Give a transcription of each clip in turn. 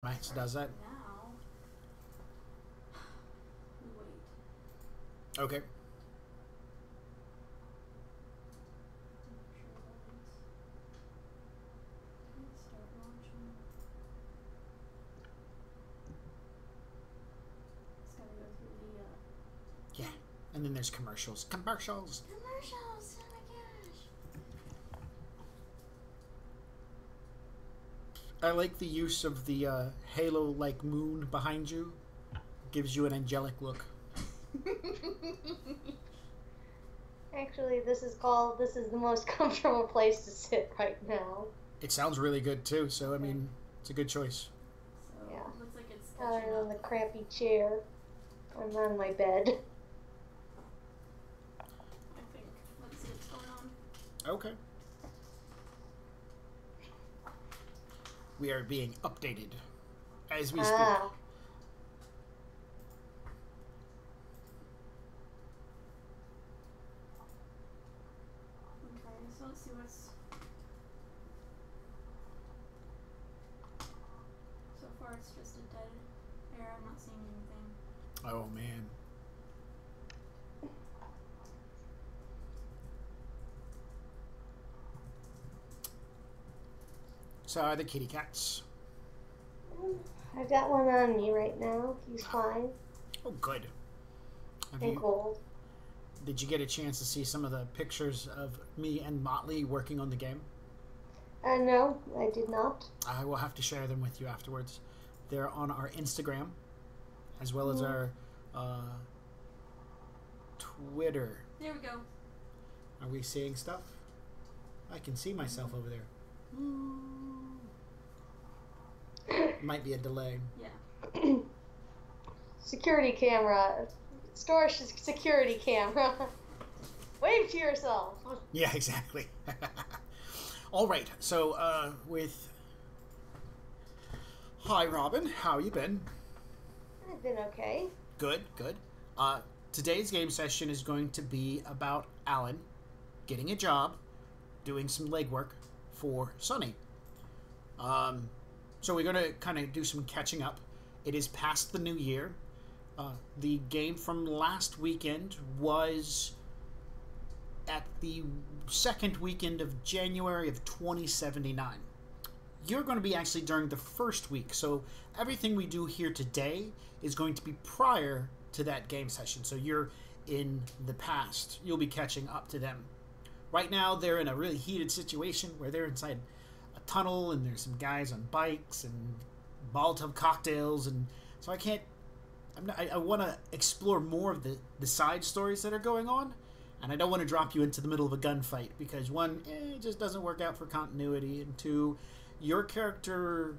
Max does that. Now, wait. Okay. Start launching. It's gotta go through the Yeah. And then there's commercials. Commercials! commercials. Oh my gosh. I like the use of the halo-like moon behind you. Gives you an angelic look. Actually, this is the most comfortable place to sit right now. It sounds really good too, so I mean, it's a good choice. So Yeah. it looks like it's Other catching than the up. crappy chair. I'm on my bed. I think. Let's see what's going on. Okay. We are being updated as we speak. Ah, Okay, so let's see what's. So far, it's just a dead air. I'm not seeing anything. Oh man. So are the kitty cats. I've got one on me right now. He's fine Oh, good. Have and you, cold. did you get a chance to see some of the pictures of me and Motley working on the game? No, I did not. I will have to share them with you afterwards. They're on our Instagram, as well as our Twitter. There we go. Are we seeing stuff? I can see myself over there. Might be a delay. Yeah. Security camera. Store security camera. Wave to yourself. Yeah, exactly. All right. So, with hi, Robin. How you been? I've been okay. Good, good. Today's game session is going to be about Alan getting a job, doing some legwork for Sunny. So we're going to kind of do some catching up. It is past the new year. The game from last weekend was at the second weekend of January of 2079. You're going to be actually during the first week, so everything we do here today is going to be prior to that game session. So you're in the past. You'll be catching up to them. Right now, they're in a really heated situation where they're inside a tunnel and there's some guys on bikes and Molotov cocktails, and so I can't. I want to explore more of the side stories that are going on, and I don't want to drop you into the middle of a gunfight because one, it just doesn't work out for continuity, and two, your character's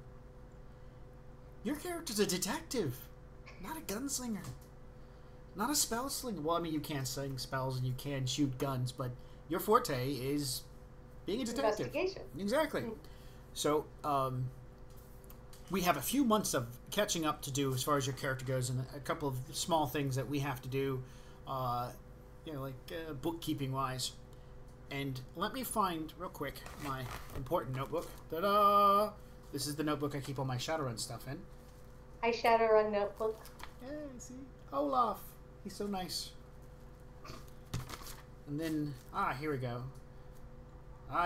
a detective, not a gunslinger, not a spell slinger. Well, I mean, you can sling spells and you can shoot guns, but your forte is being a detective. Investigation. Exactly. So, we have a few months of catching up to do as far as your character goes, and a couple of small things that we have to do, bookkeeping wise. And let me find real quick my important notebook. Ta-da! This is the notebook I keep all my Shadowrun stuff in. I Shadowrun notebook. Hey, see? Olaf. He's so nice. And then, here we go.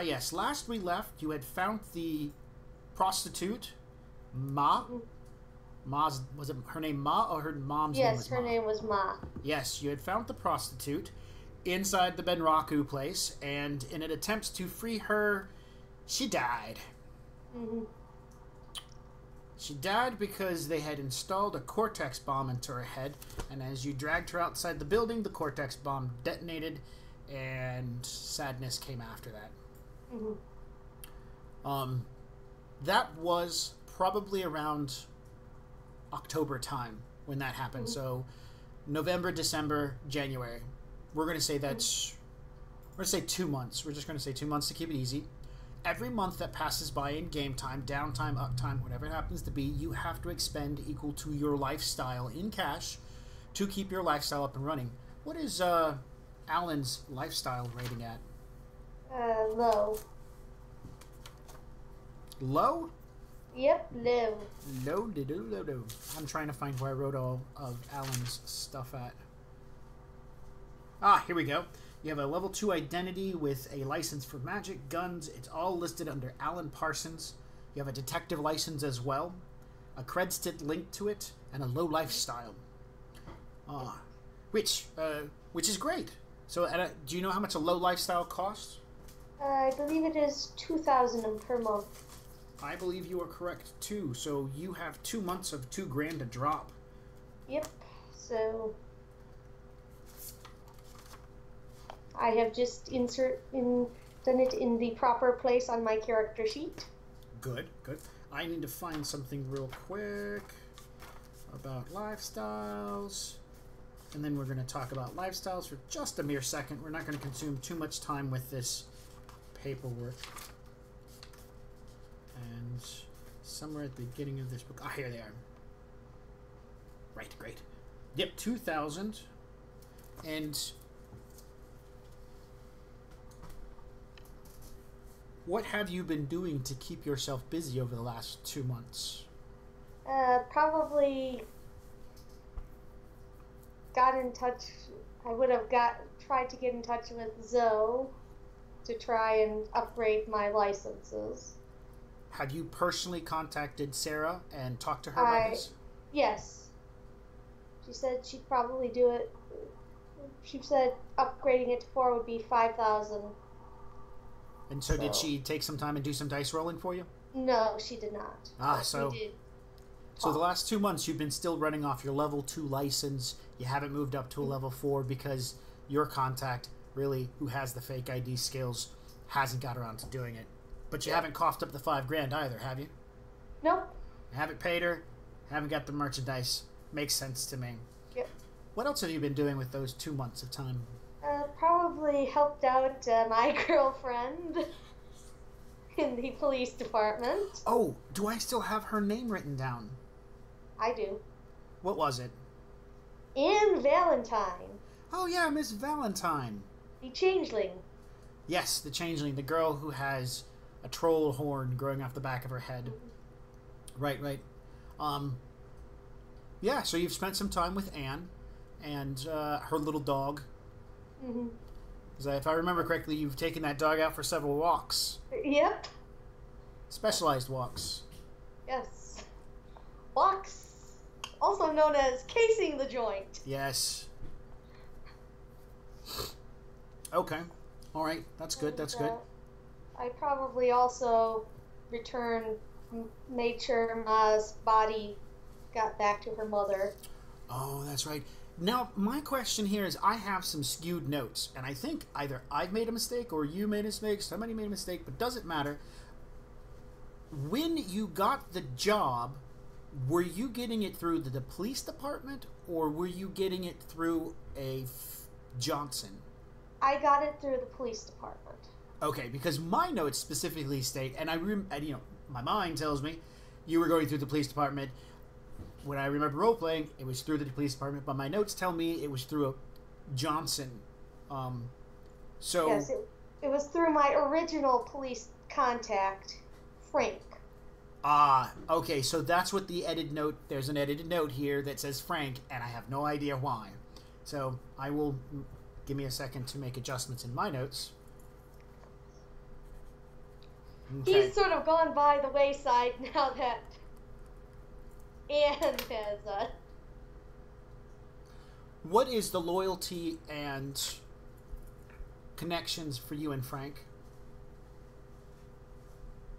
Yes, last we left, you had found the prostitute, Ma. Was it her name Ma or her mom's name was Yes, her Ma? name was Ma. Yes, you had found the prostitute inside the Benraku place, and in an attempt to free her, she died. Hmm. She died because they had installed a Cortex bomb into her head, and as you dragged her outside the building, the Cortex bomb detonated, and sadness came after that. Hmm. That was probably around October time when that happened. So November, December, January. We're going to say we're going to say 2 months. We're just going to say 2 months to keep it easy. Every month that passes by in game time, downtime, uptime, whatever it happens to be, you have to expend equal to your lifestyle in cash to keep your lifestyle up and running. What is Alan's lifestyle rating at? Low. Low? Yep, low. Low. I'm trying to find where I wrote all of Alan's stuff at. Ah, here we go. You have a level 2 identity with a license for magic, guns. It's all listed under Alan Parsons. You have a detective license as well, a cred linked to it, and a low lifestyle. Which is great. So, do you know how much a low lifestyle costs? I believe it is 2,000 per month. I believe you are correct too. So you have 2 months of $2,000 to drop. Yep. So I have just done it in the proper place on my character sheet. Good. I need to find something real quick about lifestyles. And then we're going to talk about lifestyles for just a mere second. We're not going to consume too much time with this paperwork. And somewhere at the beginning of this book... Ah, here they are. Right, great. Yep, 2,000. And... what have you been doing to keep yourself busy over the last 2 months? Probably got in touch. I would have tried to get in touch with Zoe to try and upgrade my licenses. Have you personally contacted Sarah and talked to her about this? Yes. She said she'd probably do it. She said upgrading it to 4 would be 5,000. And so did she take some time and do some dice rolling for you? No, she did not. So the last 2 months you've been still running off your level 2 license. You haven't moved up to a level 4 because your contact, really, who has the fake ID skills, hasn't got around to doing it. But you haven't coughed up the $5,000 either, have you? Nope. You haven't paid her, haven't got the merchandise. Makes sense to me. Yep. What else have you been doing with those 2 months of time? Probably helped out my girlfriend in the police department. Oh, do I still have her name written down? I do. What was it? Anne Valentine. Oh yeah, Miss Valentine. The changeling. Yes, the changeling, the girl who has a troll horn growing off the back of her head. Right. Yeah, so you've spent some time with Anne and her little dog. Mm-hmm. If I remember correctly, you've taken that dog out for several walks. Yep. Specialized walks. Yes. Walks, also known as casing the joint. Yes. Okay. All right. That's good. I probably also made sure Ma's body got back to her mother. Oh, that's right. Now, my question here is I have some skewed notes, and I think either I've made a mistake or you made a mistake, somebody made a mistake, but doesn't matter. When you got the job, were you getting it through the police department, or were you getting it through a Johnson? I got it through the police department. Okay, because my notes specifically state, and my mind tells me you were going through the police department. When I remember role-playing, it was through the police department, but my notes tell me it was through a Johnson. Yes, it was through my original police contact, Frank. Okay, so that's what the edited note... There's an edited note here that says Frank, and I have no idea why. So I will... Give me a second to make adjustments in my notes. Okay. He's sort of gone by the wayside now that Anne has What is the loyalty and connections for you and Frank?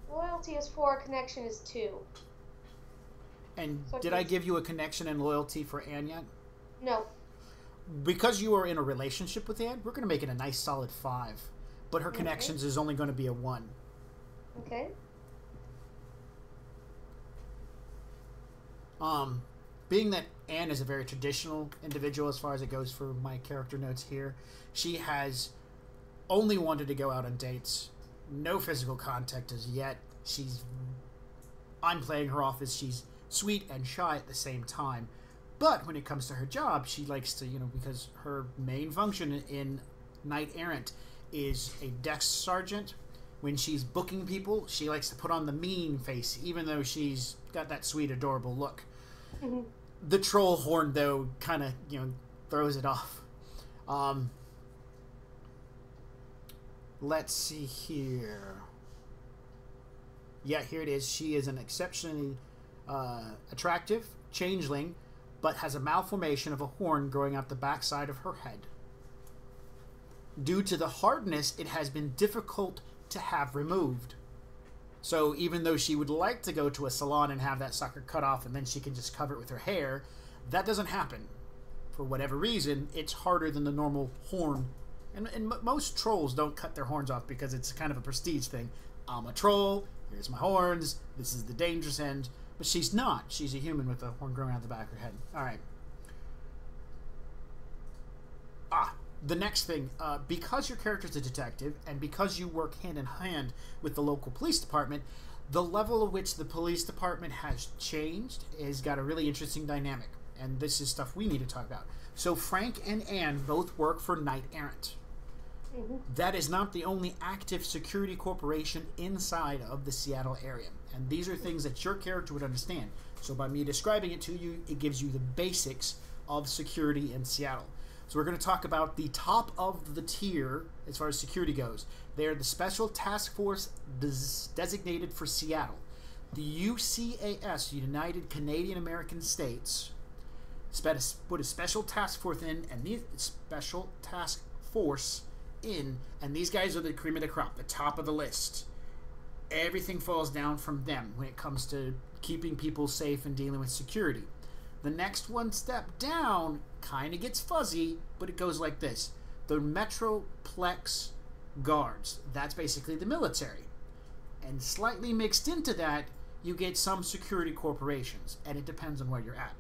Loyalty is 4, connection is 2. And so did I give you a connection and loyalty for Anne yet? No. Because you are in a relationship with Anne, we're going to make it a nice solid 5. But her connections is only going to be a 1. Okay. Being that Anne is a very traditional individual as far as it goes for my character notes here, she has only wanted to go out on dates. No physical contact as yet. I'm playing her off as she's sweet and shy at the same time. But when it comes to her job, she likes to, because her main function in Knight Errant is a desk sergeant. when she's booking people, she likes to put on the mean face, even though she's got that sweet, adorable look. Mhm. The troll horn, though, kind of, throws it off. Let's see here. Yeah, here it is. She is an exceptionally attractive changeling, but has a malformation of a horn growing out the backside of her head. Due to the hardness, it has been difficult to have removed. So even though she would like to go to a salon and have that sucker cut off and then she can just cover it with her hair, that doesn't happen. For whatever reason, it's harder than the normal horn. And most trolls don't cut their horns off because it's kind of a prestige thing. I'm a troll, here's my horns, this is the dangerous end. But she's not. She's a human with a horn growing out the back of her head. Alright. The next thing, because your character's a detective, and because you work hand in hand with the local police department, the level at which the police department has changed has got a really interesting dynamic. And this is stuff we need to talk about. So Frank and Anne both work for Knight Errant. That is not the only active security corporation inside of the Seattle area. And these are things that your character would understand. So by me describing it to you, it gives you the basics of security in Seattle. So we're going to talk about the top of the tier as far as security goes. They are the Special Task Force designated for Seattle. The UCAS, United Canadian American States, put a special task force in, and the special task force in, and these guys are the cream of the crop, the top of the list. Everything falls down from them when it comes to keeping people safe and dealing with security. The next one step down kind of gets fuzzy, but it goes like this. The Metroplex Guards. That's basically the military. And slightly mixed into that, you get some security corporations, and it depends on where you're at.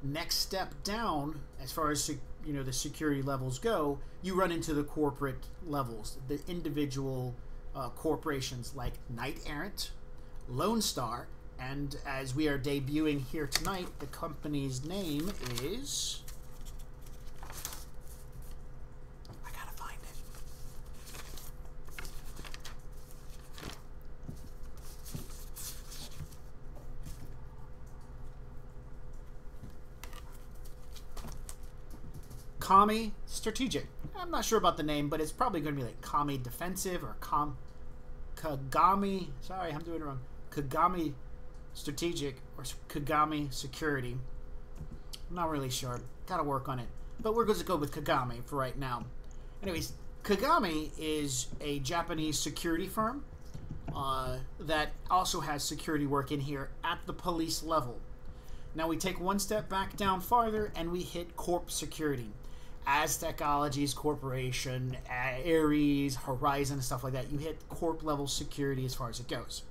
Next step down, as far as the security levels go, you run into the corporate levels, the individual corporations like Knight Errant, Lone Star, and as we are debuting here tonight, the company's name is... I gotta find it. Kami Strategic. I'm not sure about the name, but it's probably going to be like Kami Defensive or Kagami. Sorry, I'm doing it wrong. Kagami Strategic or Kagami Security. I'm not really sure. Gotta work on it. But we're going to go with Kagami for right now. Anyways, Kagami is a Japanese security firm that also has security work in here at the police level. Now we take one step back down farther and we hit Corp Security. Aztecologies Corporation, Ares, Horizon, stuff like that. You hit Corp level security as far as it goes.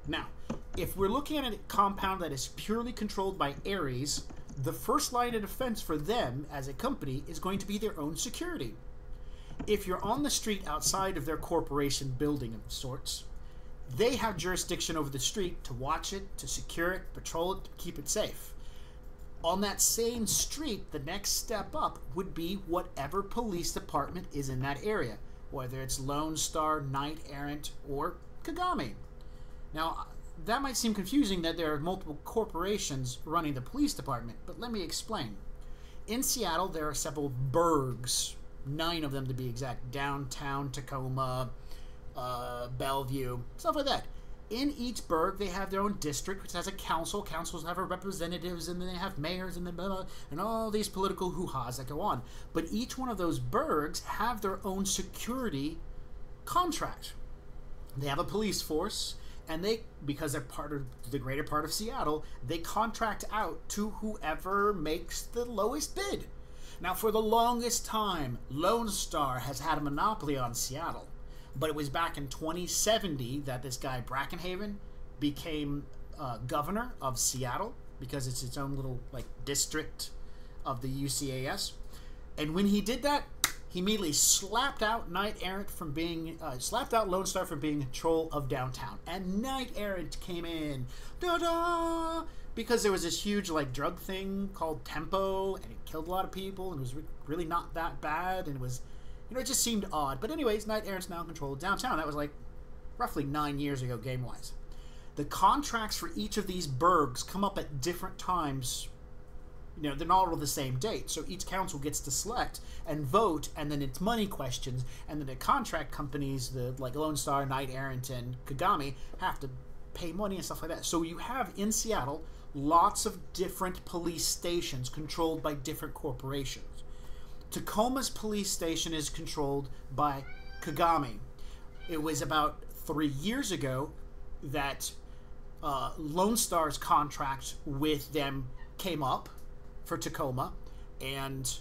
Now, if we're looking at a compound that is purely controlled by Ares, the first line of defense for them as a company is going to be their own security. If you're on the street outside of their corporation building of sorts, they have jurisdiction over the street to watch it, to secure it, patrol it, to keep it safe. On that same street, the next step up would be whatever police department is in that area, whether it's Lone Star, Knight Errant, or Kagami. Now, that might seem confusing that there are multiple corporations running the police department, but let me explain. In Seattle, there are several burgs, 9 of them to be exact, downtown, Tacoma, Bellevue, stuff like that. In each burg, they have their own district, which has a council. Councils have representatives, and then they have mayors, and then blah, blah, and all these political hoo-has that go on. But each one of those burgs have their own security contract. They have a police force, and they, because they're part of the greater part of Seattle, they contract out to whoever makes the lowest bid. Now, for the longest time, Lone Star has had a monopoly on Seattle. But it was back in 2070 that this guy, Brackenhaven, became governor of Seattle because it's its own little district of the UCAS. And when he did that, he immediately slapped out Knight Errant from being, slapped out Lone Star from being control of downtown. And Knight Errant came in, da-da, because there was this huge drug thing called Tempo, and it killed a lot of people, and it was really not that bad, and it was You know, it just seemed odd. But anyways, Knight Errant's now in control of downtown. That was like roughly 9 years ago, game-wise. The contracts for each of these burgs come up at different times. You know, they're not all the same date. So each council gets to select and vote, and then it's money questions. And then the contract companies, like Lone Star, Knight Errant, and Kagami, have to pay money and stuff like that. So you have, in Seattle, lots of different police stations controlled by different corporations. Tacoma's police station is controlled by Kagami. It was about 3 years ago that Lone Star's contract with them came up for Tacoma, and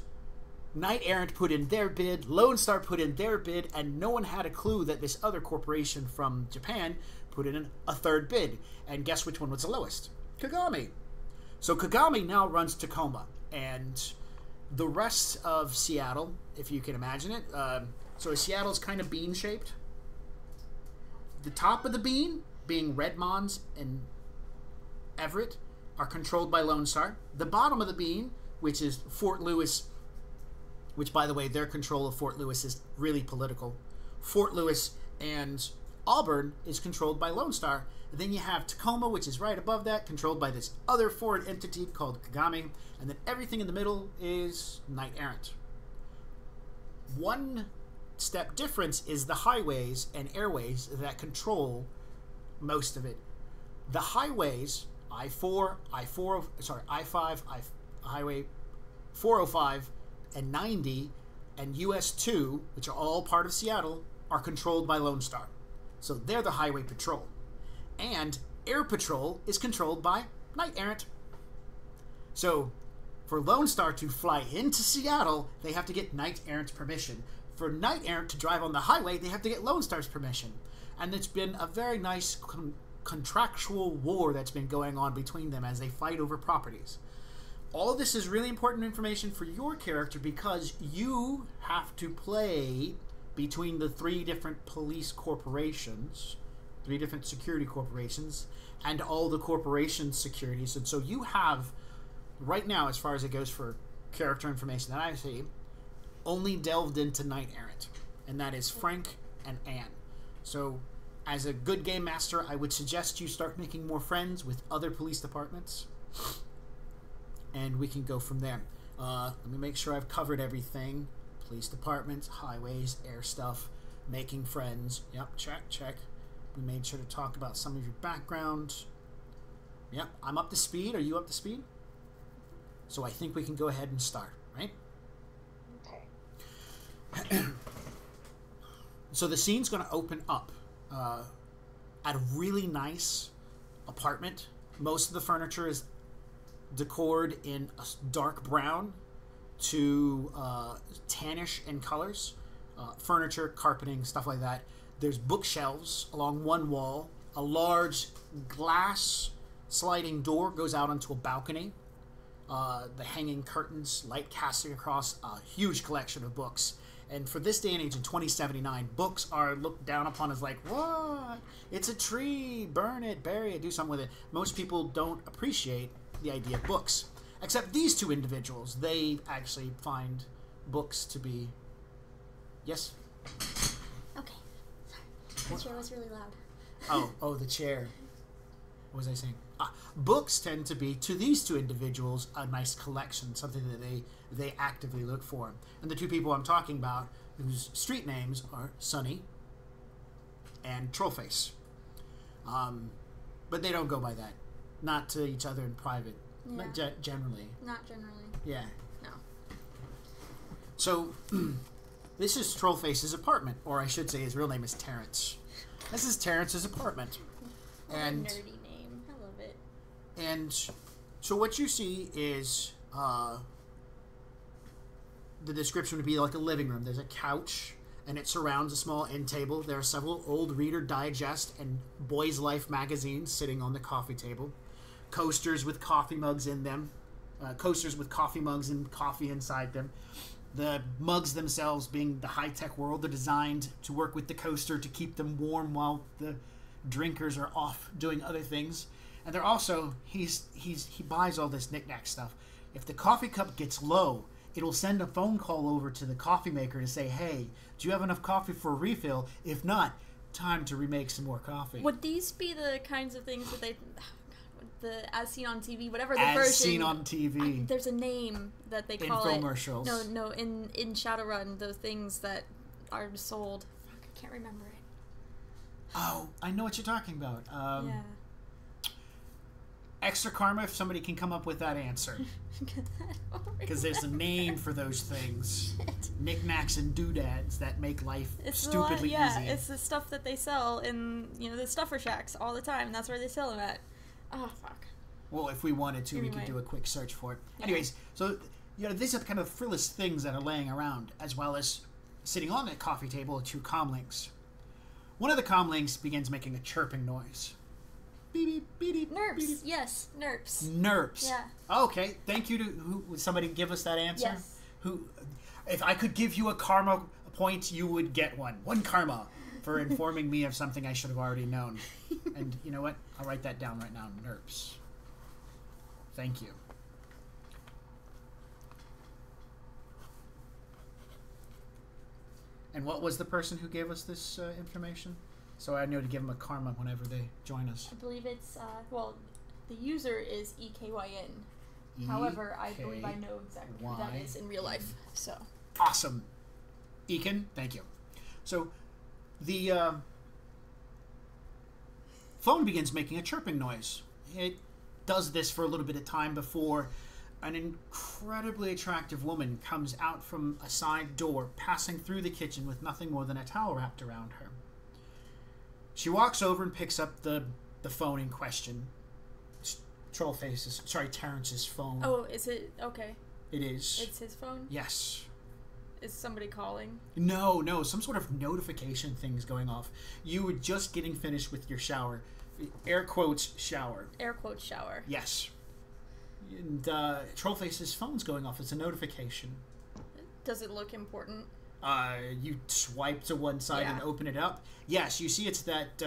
Knight Errant put in their bid, Lone Star put in their bid, and no one had a clue that this other corporation from Japan put in a third bid. And guess which one was the lowest? Kagami. So Kagami now runs Tacoma, and the rest of Seattle, if you can imagine it, so Seattle's kind of bean-shaped. The top of the bean, being Redmonds and Everett, are controlled by Lone Star. The bottom of the bean, which is Fort Lewis, which, by the way, their control of Fort Lewis is really political. Fort Lewis and Auburn is controlled by Lone Star. And then you have Tacoma, which is right above that, controlled by this other foreign entity called Kagami. And then everything in the middle is Knight Errant. One step difference is the highways and airways that control most of it. The highways, I-5, Highway 405, and 90, and US 2, which are all part of Seattle, are controlled by Lone Star. So they're the highway patrol. And air patrol is controlled by Knight Errant. So for Lone Star to fly into Seattle, they have to get Knight Errant's permission. For Knight Errant to drive on the highway, they have to get Lone Star's permission. And it's been a very nice contractual war that's been going on between them as they fight over properties. All of this is really important information for your character because you have to play between the 3 different police corporations, 3 different security corporations, and all the corporation securities. And so you have, right now, as far as it goes for character information that I see, only delved into Knight Errant, and that is Frank and Anne. So as a good game master, I would suggest you start making more friends with other police departments, and we can go from there. Let me make sure I've covered everything. Police departments, highways, air stuff, making friends. Yep, check. We made sure to talk about some of your background. Yep, I'm up to speed. Are you up to speed? So I think we can go ahead and start, right? Okay. So the scene's going to open up at a really nice apartment. Most of the furniture is decored in a dark brown to tannish in colors. Furniture, carpeting, stuff like that. There's bookshelves along one wall. A large glass sliding door goes out onto a balcony. The hanging curtains, light casting across a huge collection of books. And for this day and age in 2079, books are looked down upon as like, what? It's a tree, burn it, bury it, do something with it. Most people don't appreciate the idea of books. Except these 2 individuals. They actually find books to be... Yes? Okay. Sorry. The chair was really loud. Oh, the chair. What was I saying? Books tend to be, to these 2 individuals, a nice collection, something that they actively look for. And the 2 people I'm talking about, whose street names are Sunny and Trollface. But they don't go by that. Not to each other in private. Yeah. But generally. Not generally. Yeah. No. So, this is Trollface's apartment, or I should say his real name is Terrence. This is Terrence's apartment. What And a nerdy name. I love it. And so what you see is the description would be like a living room. There's a couch, and it surrounds a small end table. There are several old Reader Digest and Boys Life magazines sitting on the coffee table. Coasters with coffee mugs in them. Coasters with coffee mugs and coffee inside them. The mugs themselves, being the high-tech world, they're designed to work with the coaster to keep them warm while the drinkers are off doing other things. And they're also, he buys all this knick-knack stuff. If the coffee cup gets low, it'll send a phone call over to the coffee maker to say, hey, do you have enough coffee for a refill? If not, time to remake some more coffee. Would these be the kinds of things that they... the as seen on TV, whatever the as version... seen on TV. There's a name that they call Infomercials. it. No, in Shadowrun, those things that are sold. Fuck, I can't remember it. Oh, I know what you're talking about. Yeah. Extra karma if somebody can come up with that answer. Get that over Because there's a name for those things. Shit. Knickknacks and doodads that make life It's stupidly yeah, easy. it's the stuff that they sell in, the stuffer shacks all the time. And that's where they sell them at. Oh, fuck. Well, if we wanted to, we Anyway. could do a quick search for it. Yeah. Anyways, so, these are kind of frivolous things that are laying around, as well as sitting on that coffee table are two comlinks. One of the comlinks begins making a chirping noise. Beep, beep, beep, beep, Nerps. beep, beep. Yes, Nerps. Nerps. Yeah. Okay, thank you to who. Would somebody give us that answer? Yes. Who? If I could give you a karma point, you would get one. One karma for informing me of something I should have already known. And you know what? I'll write that down right now. Nerps. Thank you. And what was the person who gave us this information? So I know to give them a karma whenever they join us. I believe it's, the user is EKYN. However, I believe I know exactly who that is in real life. So. Awesome. Ekin, thank you. So, the phone begins making a chirping noise. It does this for a little bit of time before an incredibly attractive woman comes out from a side door, passing through the kitchen with nothing more than a towel wrapped around her. She walks over and picks up the phone in question. Terrence's phone. Oh, is it? Okay. It is. It's his phone? Yes. Is somebody calling? No, some sort of notification thing's going off. You were just getting finished with your shower. Air quotes, shower. Air quotes, shower. Yes. And Trollface's phone's going off. It's a notification. Does it look important? You swipe to one side and open it up. Yes, you see it's that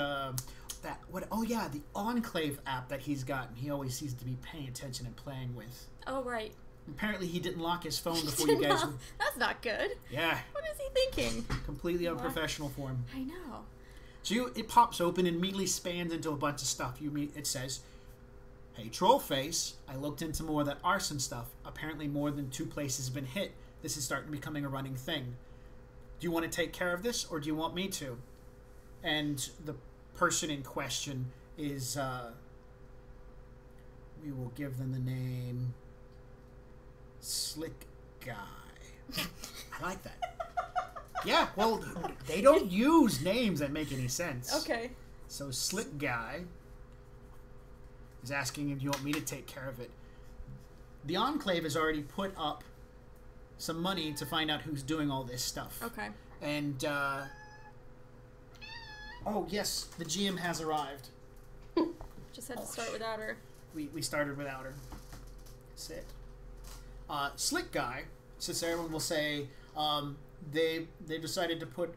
what? Oh yeah, the Enclave app that he's gotten. He always seems to be paying attention and playing with. Oh, right. Apparently he didn't lock his phone before you guys were... That's not good. Yeah. What is he thinking? Completely unprofessional for him. I know. So it pops open and immediately spans into a bunch of stuff. It says, hey, Trollface, I looked into more of that arson stuff. Apparently more than 2 places have been hit. This is starting to becoming a running thing. Do you want to take care of this, or do you want me to? And the person in question is, we will give them the name Slick Guy. I like that. Yeah, well, they don't use names that make any sense. Okay. So Slick Guy is asking if you want me to take care of it. The Enclave has already put up some money to find out who's doing all this stuff. Okay. And, oh, yes, the GM has arrived. Just had to start without her. We started without her. That's it. Slick Guy, since everyone will say, they decided to put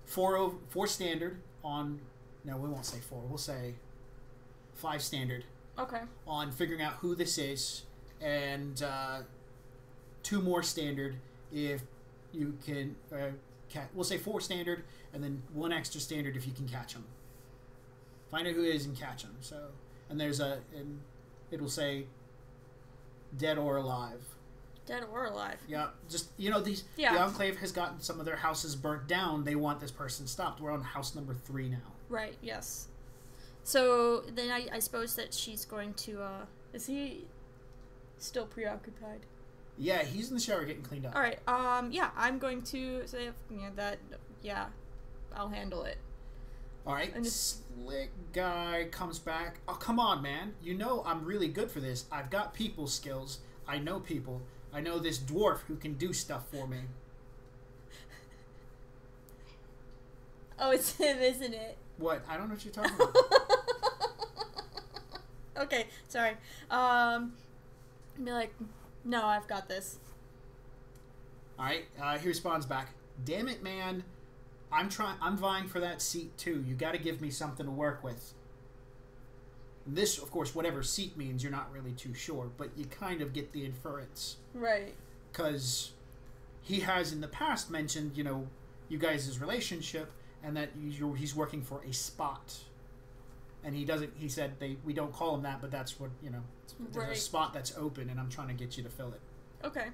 4 standard on... No, we won't say 4. We'll say 5 standard. Okay. On figuring out who this is, and 2 more standard if you can... we'll say 4 standard, and then 1 extra standard if you can catch them. Find out who it is and catch them. So, and there's and it'll say dead or alive. Dead or alive. Yeah, just the Enclave has gotten some of their houses burnt down. They want this person stopped. We're on house number 3 now. Right. Yes. So then I suppose that she's going to. Is he still preoccupied? Yeah, he's in the shower getting cleaned up. All right. Yeah, I'm going to say that. Yeah, I'll handle it. All right. Slick Guy comes back. Oh, come on, man. You know I'm really good for this. I've got people skills. I know people. I know this dwarf who can do stuff for me. Oh, it's him, isn't it? What? I don't know what you're talking about. Okay, sorry. Be like, no, I've got this. All right. He responds back. Damn it, man. I'm vying for that seat too. You got to give me something to work with. This, of course, whatever seat means, you're not really too sure, but you kind of get the inference. Right. because he has in the past mentioned, you know, you guys' relationship, and that he's working for a spot. And he doesn't. He said we don't call him that, but that's what, you know. There's a spot that's open, and I'm trying to get you to fill it. Okay.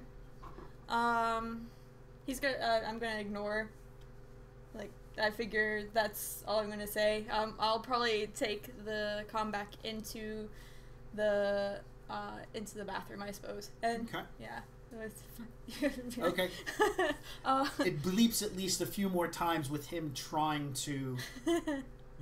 He's gonna. I'm gonna ignore. Like, I figure that's all I'm gonna say. I'll probably take the comm back into the bathroom, I suppose. And okay. Yeah. Okay. It bleeps at least a few more times with him trying to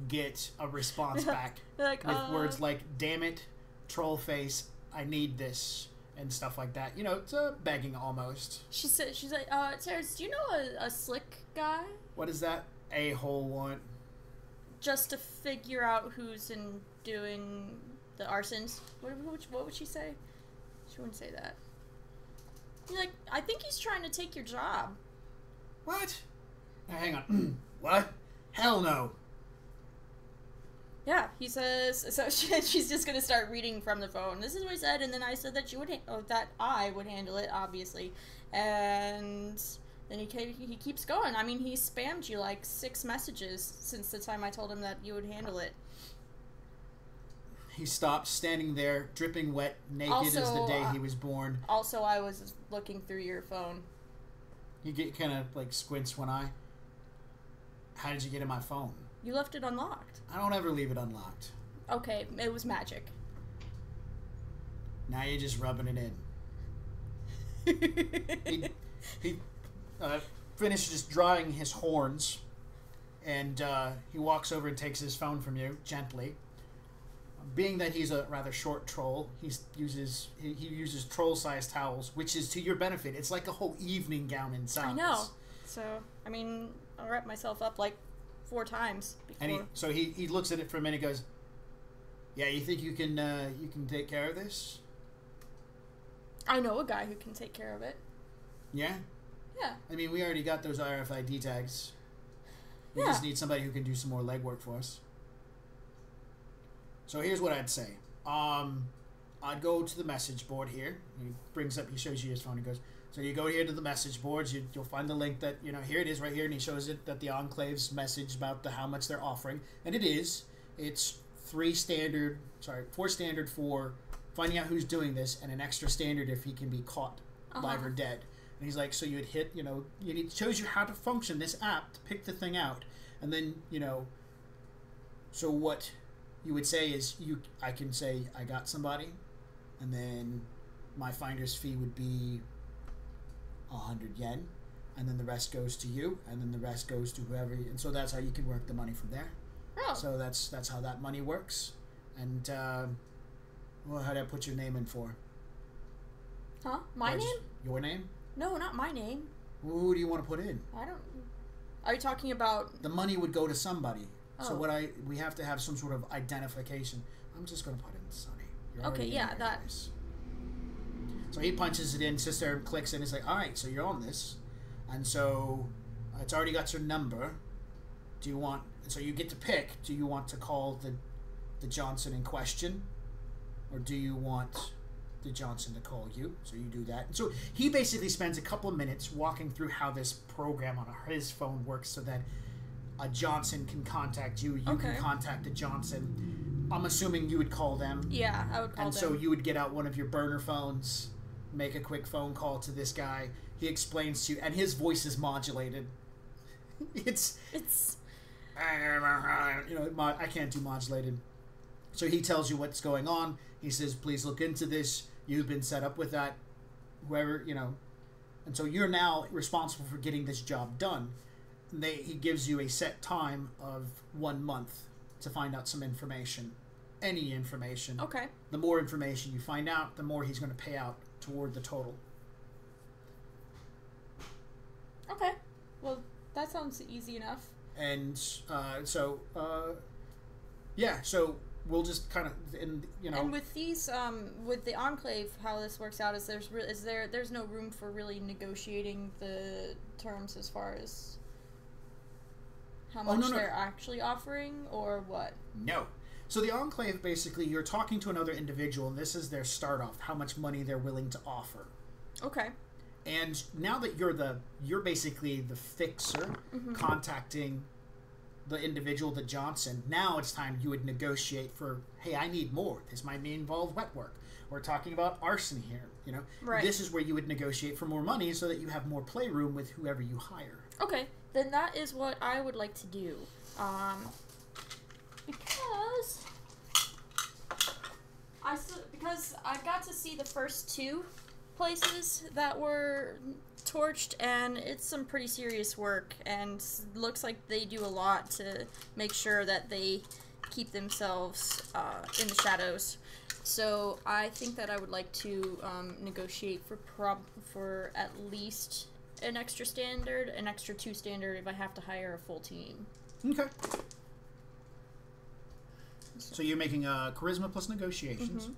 get a response back like, with words like "damn it, troll face, I need this," and stuff like that. You know, it's begging almost. She's like, Terrence, do you know a slick guy? What is that a-hole want? Just to figure out who's doing the arsons. What would she say? She wouldn't say that. You're like, I think he's trying to take your job. What? Now, hang on. What? Hell no. Yeah, he says. So she's just gonna start reading from the phone. This is what he said, and then I said that that I would handle it, obviously, and then he keeps going. I mean, he spammed you like 6 messages since the time I told him that you would handle it. He stopped, standing there, dripping wet, naked as the day he was born. Also, I was looking through your phone. You get kind of like squints one eye. How did you get in my phone? You left it unlocked. I don't ever leave it unlocked. Okay, it was magic. Now you're just rubbing it in. he finishes drying his horns, and he walks over and takes his phone from you gently. Being that he's a rather short troll, he uses troll-sized towels, which is to your benefit. It's like a whole evening gown in size. I know. So, I mean, I'll wrap myself up like 4 times before. And he looks at it for a minute and goes, "Yeah, you think you can take care of this?" I know a guy who can take care of it. Yeah? Yeah. I mean, we already got those RFID tags. We just need somebody who can do some more legwork for us. So here's what I'd say. I'd go to the message board here. He shows you his phone. He goes, so you go here to the message boards. You'll find the link that, you know, here it is right here. And he shows it that the Enclave's message about how much they're offering. And it's 4 standard for finding out who's doing this, and an extra standard if he can be caught live or dead. And he's like, so you'd hit, you know, it shows you how to function this app to pick the thing out. And then, you know, so what you would say is I can say I got somebody, and then my finder's fee would be 100 yen, and then the rest goes to you, and then the rest goes to whoever, and so that's how you can work the money from there. Oh. So that's how that money works. And well, how did I put your name in for? Huh? My name? Your name? No, not my name. Well, who do you want to put in? I don't. Are you talking about? The money would go to somebody. Oh. So we have to have some sort of identification. I'm just going to put in Sonny. Okay, yeah, that. So he punches it in, sister clicks in, it's like, alright, so you're on this. And so it's already got your number. Do you want, so you get to pick, do you want to call the Johnson in question? Or do you want the Johnson to call you? So you do that. And so he basically spends a couple of minutes walking through how this program on his phone works so that a Johnson can contact you. You can contact a Johnson. I'm assuming you would call them. Yeah, I would call them. And so you would get out one of your burner phones, make a quick phone call to this guy. He explains to you, and his voice is modulated. It's you know, I can't do modulated. So he tells you what's going on. He says, please look into this. You've been set up with that. Whoever, you know. And so you're now responsible for getting this job done. He gives you a set time of 1 month to find out some information. Any information. Okay. The more information you find out, the more he's going to pay out toward the total. Okay. Well, that sounds easy enough. And so we'll just kind of, you know. And with these, with the Enclave, how this works out is there's no room for really negotiating the terms as far as how much they're actually offering, or what? No. So the Enclave, basically, you're talking to another individual, and this is their start off, how much money they're willing to offer. Okay. And now that you're basically the fixer, contacting the individual, the Johnson. Now it's time you would negotiate for, hey, I need more. This might involve wet work. We're talking about arson here. You know, Right. This is where you would negotiate for more money so that you have more playroom with whoever you hire. Okay, then that is what I would like to do. Because I got to see the first 2 places that were torched, and it's some pretty serious work, and looks like they do a lot to make sure that they keep themselves in the shadows. So I think that I would like to negotiate for at least an extra 2 standard if I have to hire a full team. Okay. So you're making a charisma plus negotiations.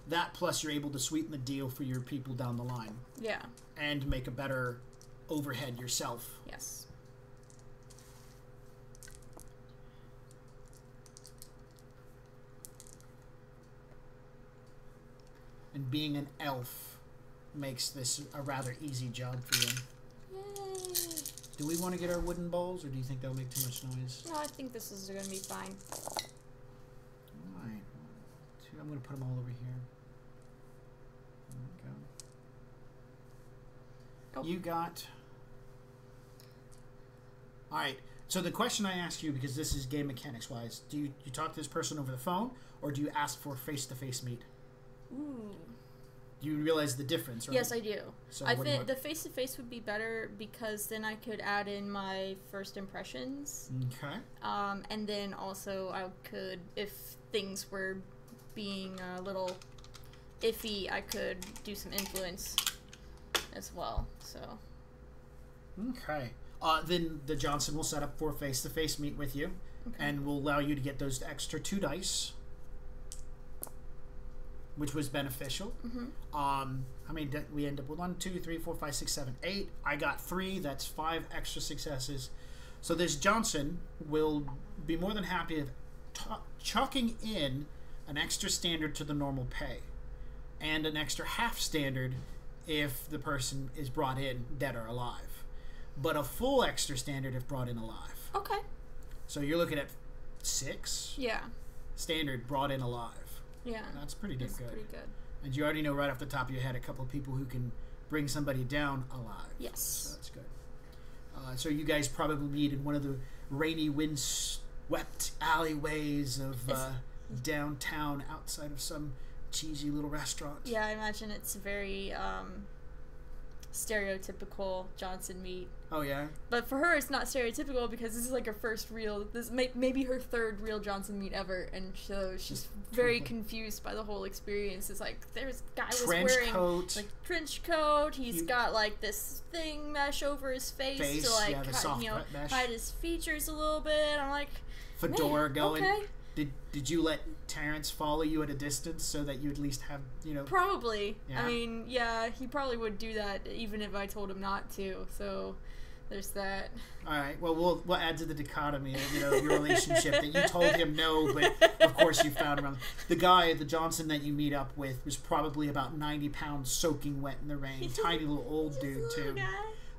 That plus you're able to sweeten the deal for your people down the line. Yeah. And make a better overhead yourself. Yes. And being an elf makes this a rather easy job for you. Yay. Do we want to get our wooden bowls, or do you think they'll make too much noise? No, I think this is going to be fine. Alright. I'm going to put them all over here. There we go. Oh. You got... Alright. So the question I ask you, because this is game mechanics wise, do you talk to this person over the phone, or do you ask for face-to-face meet? Ooh. You realize the difference, right? Yes, I do. So I think the face-to-face would be better because then I could add in my first impressions. Okay. And then also I could, if things were being a little iffy, I could do some influence as well. So. Okay. Then the Johnson will set up for a face-to-face meet with you, and will allow you to get those extra 2 dice, which was beneficial. How many did we end up with? 1, 2, 3, 4, 5, 6, 7, 8. I got 3. That's 5 extra successes. So this Johnson will be more than happy of chucking in an extra standard to the normal pay, and an extra half standard if the person is brought in dead or alive, but a full extra standard if brought in alive. Okay. So you're looking at 6 Yeah. standard brought in alive. Yeah. That's pretty damn good. Pretty good. And you already know right off the top of your head a couple of people who can bring somebody down alive. Yes. So that's good. So you guys probably meet in one of the rainy, wind-swept alleyways of downtown, outside of some cheesy little restaurant. Yeah, I imagine it's very stereotypical Johnson meet. Oh yeah. But for her, it's not stereotypical because this is like her first real. Maybe her third real Johnson meet ever, and so she's very confused by the whole experience. It's like there's a guy was wearing like trench coat. He's got like this thing mesh over his face to like hide his features a little bit. I'm like, fedora going. Okay. Did you let Terrence follow you at a distance so that you at least have, Probably. Yeah. I mean, yeah, he probably would do that even if I told him not to. So there's that. All right. Well, we'll add to the dichotomy of your relationship that you told him no, but of course you found him. The guy, the Johnson that you meet up with, was probably about 90 pounds, soaking wet in the rain. Tiny little old dude too,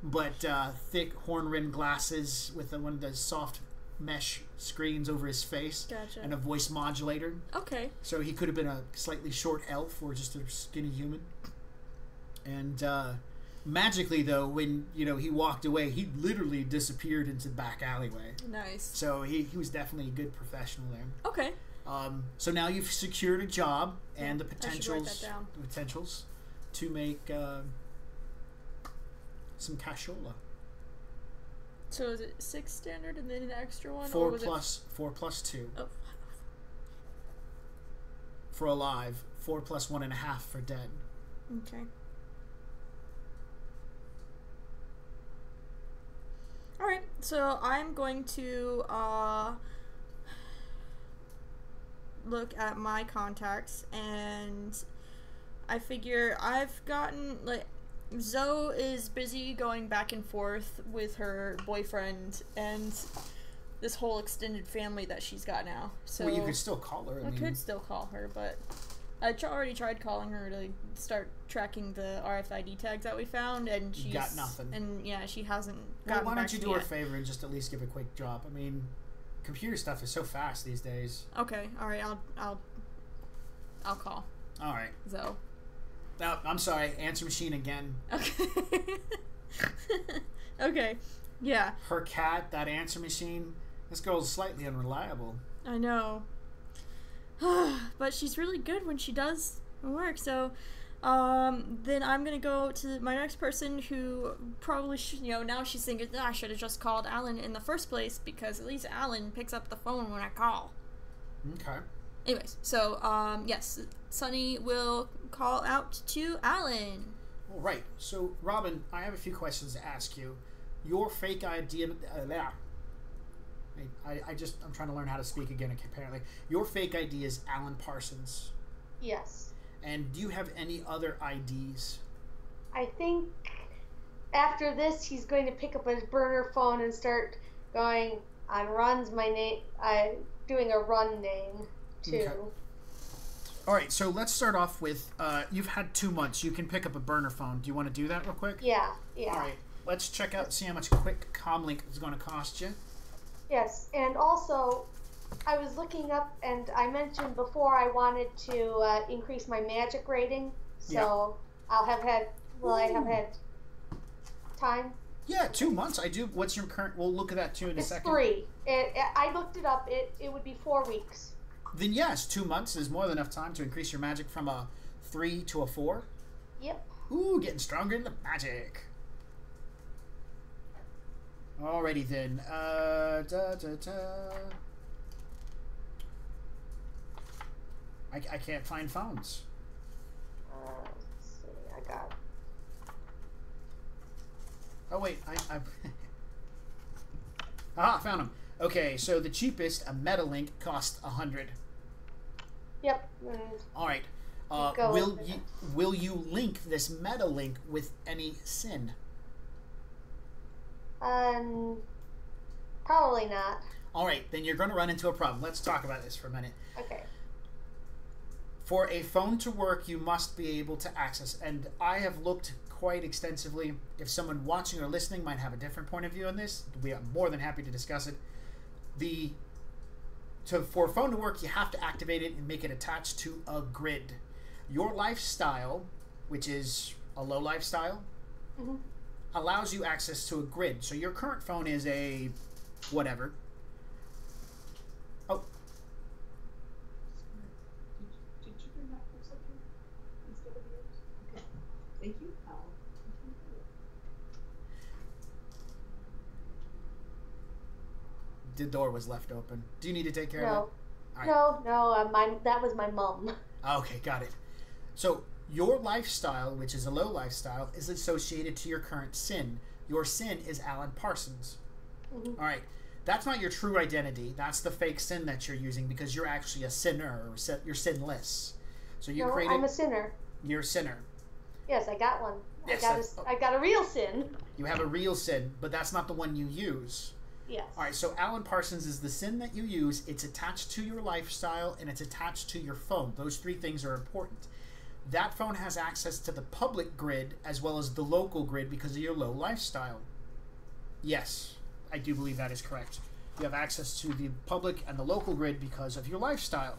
but thick horn-rimmed glasses with one of the soft mesh screens over his face. Gotcha. And a voice modulator. Okay. So he could have been a slightly short elf or just a skinny human. And magically, though, when he walked away, he literally disappeared into the back alleyway. Nice. So he was definitely a good professional there. Okay. So now you've secured a job and the I should write that down. potentials to make some cashola. So is it 6 standard and then an extra one? 4 plus 2. Oh. For alive, 4 plus 1.5 for dead. Okay. Alright, so I'm going to look at my contacts, and I figure I've gotten, Zoe is busy going back and forth with her boyfriend and this whole extended family that she's got now. So well, you could still call her. I could still call her, but already tried calling her to start tracking the RFID tags that we found, and she's got nothing. And yeah, she hasn't Well, gotten why back don't you to do me her a yet. favor and just at least give a quick drop? I mean, computer stuff is so fast these days. Okay, all right, I'll call All right. Zoe. No, I'm sorry. Answer machine again. Okay. Okay. Yeah. Her cat, that answer machine. This girl's slightly unreliable. I know. But she's really good when she does work. So, then I'm gonna go to my next person who probably should, now she's thinking, I should have just called Alan in the first place because at least Alan picks up the phone when I call. Okay. Anyways, so, yes, Sunny will call out to Alan. All right. So, Robin, I have a few questions to ask you. Your fake ID... I'm trying to learn how to speak again, apparently. Your fake ID is Alan Parsons. Yes. And do you have any other IDs? I think after this, he's going to pick up his burner phone and start going on runs. My name, doing a run name too. Okay. All right, so let's start off with you've had 2 months. You can pick up a burner phone. Do you want to do that real quick? Yeah. All right, let's check out, see how much quick comlink is going to cost you. Yes, and also, I was looking up, and I mentioned before I wanted to increase my magic rating. So I'll have had. Will I have had time? Yeah, 2 months. I do. What's your current? We'll look at that too in a second. It's 3. I looked it up. It would be 4 weeks. Then yes, 2 months is more than enough time to increase your magic from a 3 to a 4. Yep. Ooh, getting stronger in the magic. Alrighty then. I can't find phones. Let's see. I got. Oh wait, I Aha, found them. Okay, so the cheapest, a Metalink, cost 100. Yep. All right. Go Will you link this Metalink with any sin? Probably not. All right, then you're going to run into a problem. Let's talk about this for a minute. Okay. For a phone to work, you must be able to access, and I have looked quite extensively. If someone watching or listening might have a different point of view on this, we are more than happy to discuss it. For a phone to work, you have to activate it and make it attached to a grid. Your lifestyle, which is a low lifestyle, allows you access to a grid. So your current phone is a whatever. Oh. Did you bring that for a second instead of yours? Okay. Thank you. The door was left open. Do you need to take care of it? No. That was my mom. Okay, got it. So your lifestyle, which is a low lifestyle, is associated to your current sin. Your sin is Alan Parsons. All right. That's not your true identity. That's the fake sin that you're using because you're actually a sinner or you're sinless. So you created. I'm a sinner. You're a sinner. Yes, I got one. Yes, I got a real sin. You have a real sin, but that's not the one you use. Yes. All right, so Alan Parsons is the sin that you use. It's attached to your lifestyle, and it's attached to your phone. Those 3 things are important. That phone has access to the public grid as well as the local grid because of your low lifestyle. Yes, I do believe that is correct. You have access to the public and the local grid because of your lifestyle.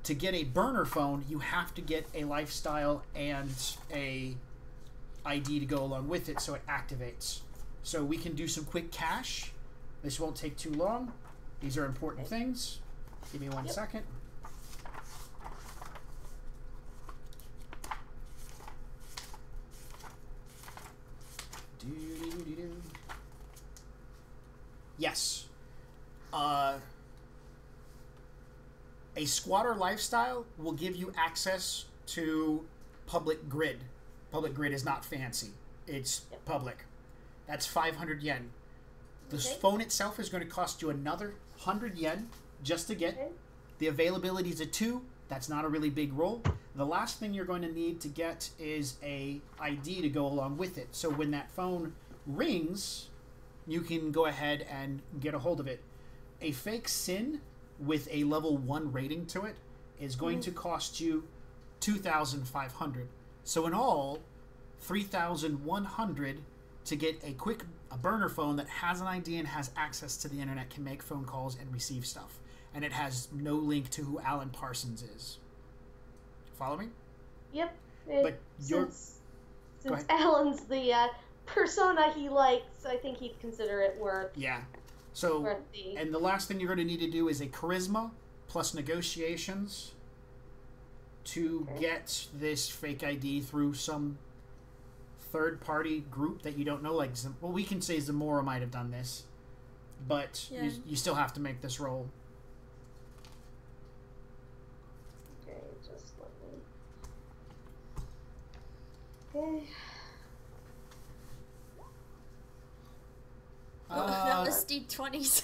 To get a burner phone, you have to get a lifestyle and a ID to go along with it so it activates. So we can do some quick cash. This won't take too long. These are important things. Give me 1 second. Yes. A squatter lifestyle will give you access to public grid. Public grid is not fancy. It's public. That's 500 yen. The phone itself is going to cost you another 100 yen just to get. The availability is a 2. That's not a really big roll. The last thing you're going to need to get is a ID to go along with it. So when that phone rings, you can go ahead and get a hold of it. A fake SIN with a level 1 rating to it is going to cost you 2,500. So in all, 3,100 to get a burner phone that has an ID and has access to the internet, can make phone calls and receive stuff. And it has no link to who Alan Parsons is. Follow me? Yep. But since Alan's the persona he likes, I think he'd consider it worth. Yeah. So, and the last thing you're going to need to do is a charisma plus negotiations to get this fake ID through some third-party group that you don't know. Like, well, we can say Zamora might have done this, but you still have to make this roll. Okay, just let me. Okay. That was D20s.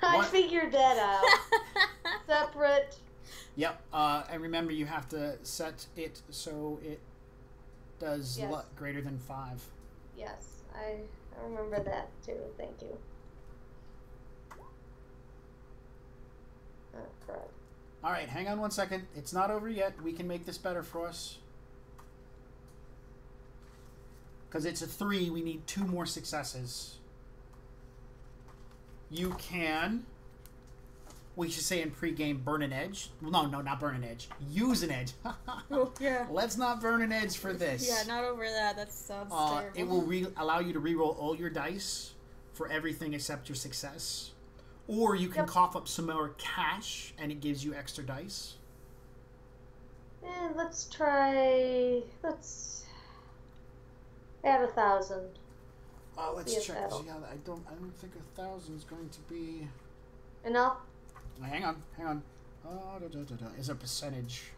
I figured that out. Separate. Yep. And remember, you have to set it so it does greater than 5. Yes, I remember that too. Thank you. Oh, crap. All right, hang on one second. It's not over yet. We can make this better for us. Because it's a 3, we need 2 more successes. You can, we should say in pregame, burn an edge. No, not burn an edge. Use an edge. Oh, yeah. Let's not burn an edge for this. Yeah, not over that. That sounds terrible. It will allow you to reroll all your dice for everything except your success. Or you can cough up some more cash, and it gives you extra dice. And let's add 1,000. Let's check. Yeah, I don't think 1,000 is going to be enough. Hang on. Is a percentage.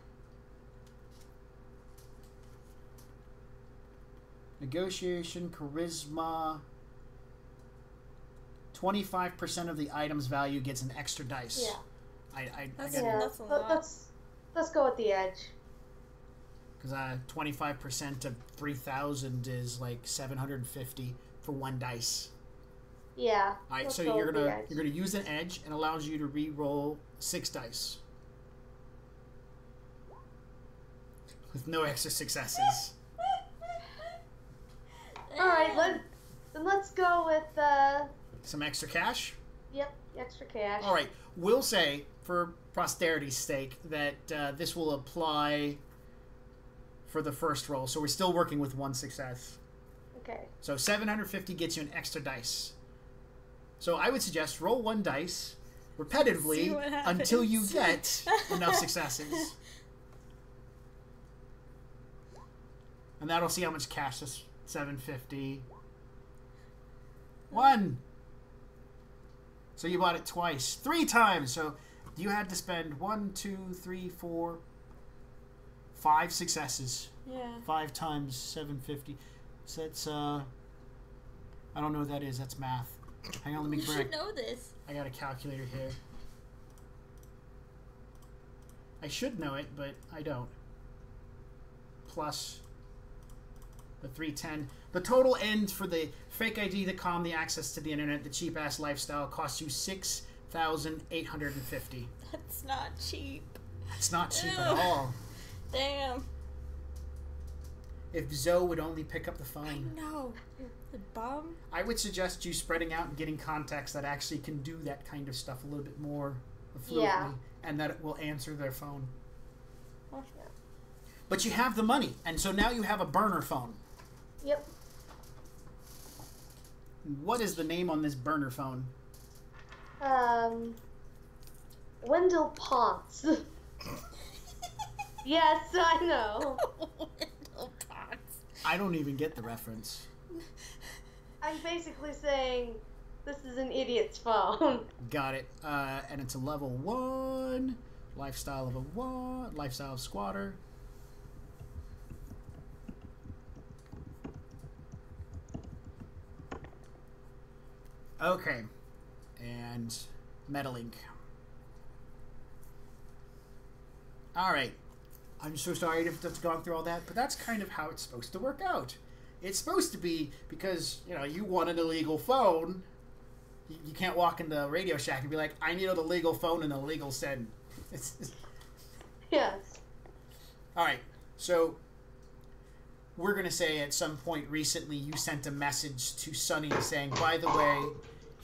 Negotiation, charisma. 25% of the item's value gets an extra dice. Yeah. That's a lot. Let's go with the edge. Because 25% of 3,000 is like 750 for 1 dice. Yeah. All right, so you're gonna use an edge, and allows you to re-roll 6 dice with no extra successes. All right, let's go with some extra cash. Yep, extra cash. All right, we'll say for posterity's sake that this will apply for the first roll, so we're still working with 1 success. Okay. So 750 gets you an extra dice. So I would suggest roll 1 dice repetitively until you get enough successes. And that'll see how much cash this 750. 1. So you bought it twice. 3 times. So you had to spend 1, 2, 3, 4, 5 successes. Yeah. 5 times 750. So that's I don't know what that is. That's math. Hang on, let me You should know this. I got a calculator here. I should know it, but I don't. Plus the 310. The total end for the fake ID, the comm, the access to the internet, the cheap ass lifestyle costs you 6,850. That's not cheap. That's not cheap at all. Damn. If Zoe would only pick up the phone. I know. The bum. I would suggest you spreading out and getting contacts that actually can do that kind of stuff a little bit more fluently, and that it will answer their phone. Yeah. But you have the money, and so now you have a burner phone. Yep. What is the name on this burner phone? Wendell Ponce. Yes, I know. Wendell Ponce. I don't even get the reference. I'm basically saying this is an idiot's phone. Got it. And it's a level 1. Lifestyle of a 1. Lifestyle of squatter. Okay. And Metalink. Alright. I'm so sorry to have gone through all that, but that's kind of how it's supposed to work out. It's supposed to be because, you want an illegal phone. You can't walk into the Radio Shack and be like, I need an illegal phone and a legal SIM. Yes. All right. So we're gonna say at some point recently you sent a message to Sunny saying, "By the way,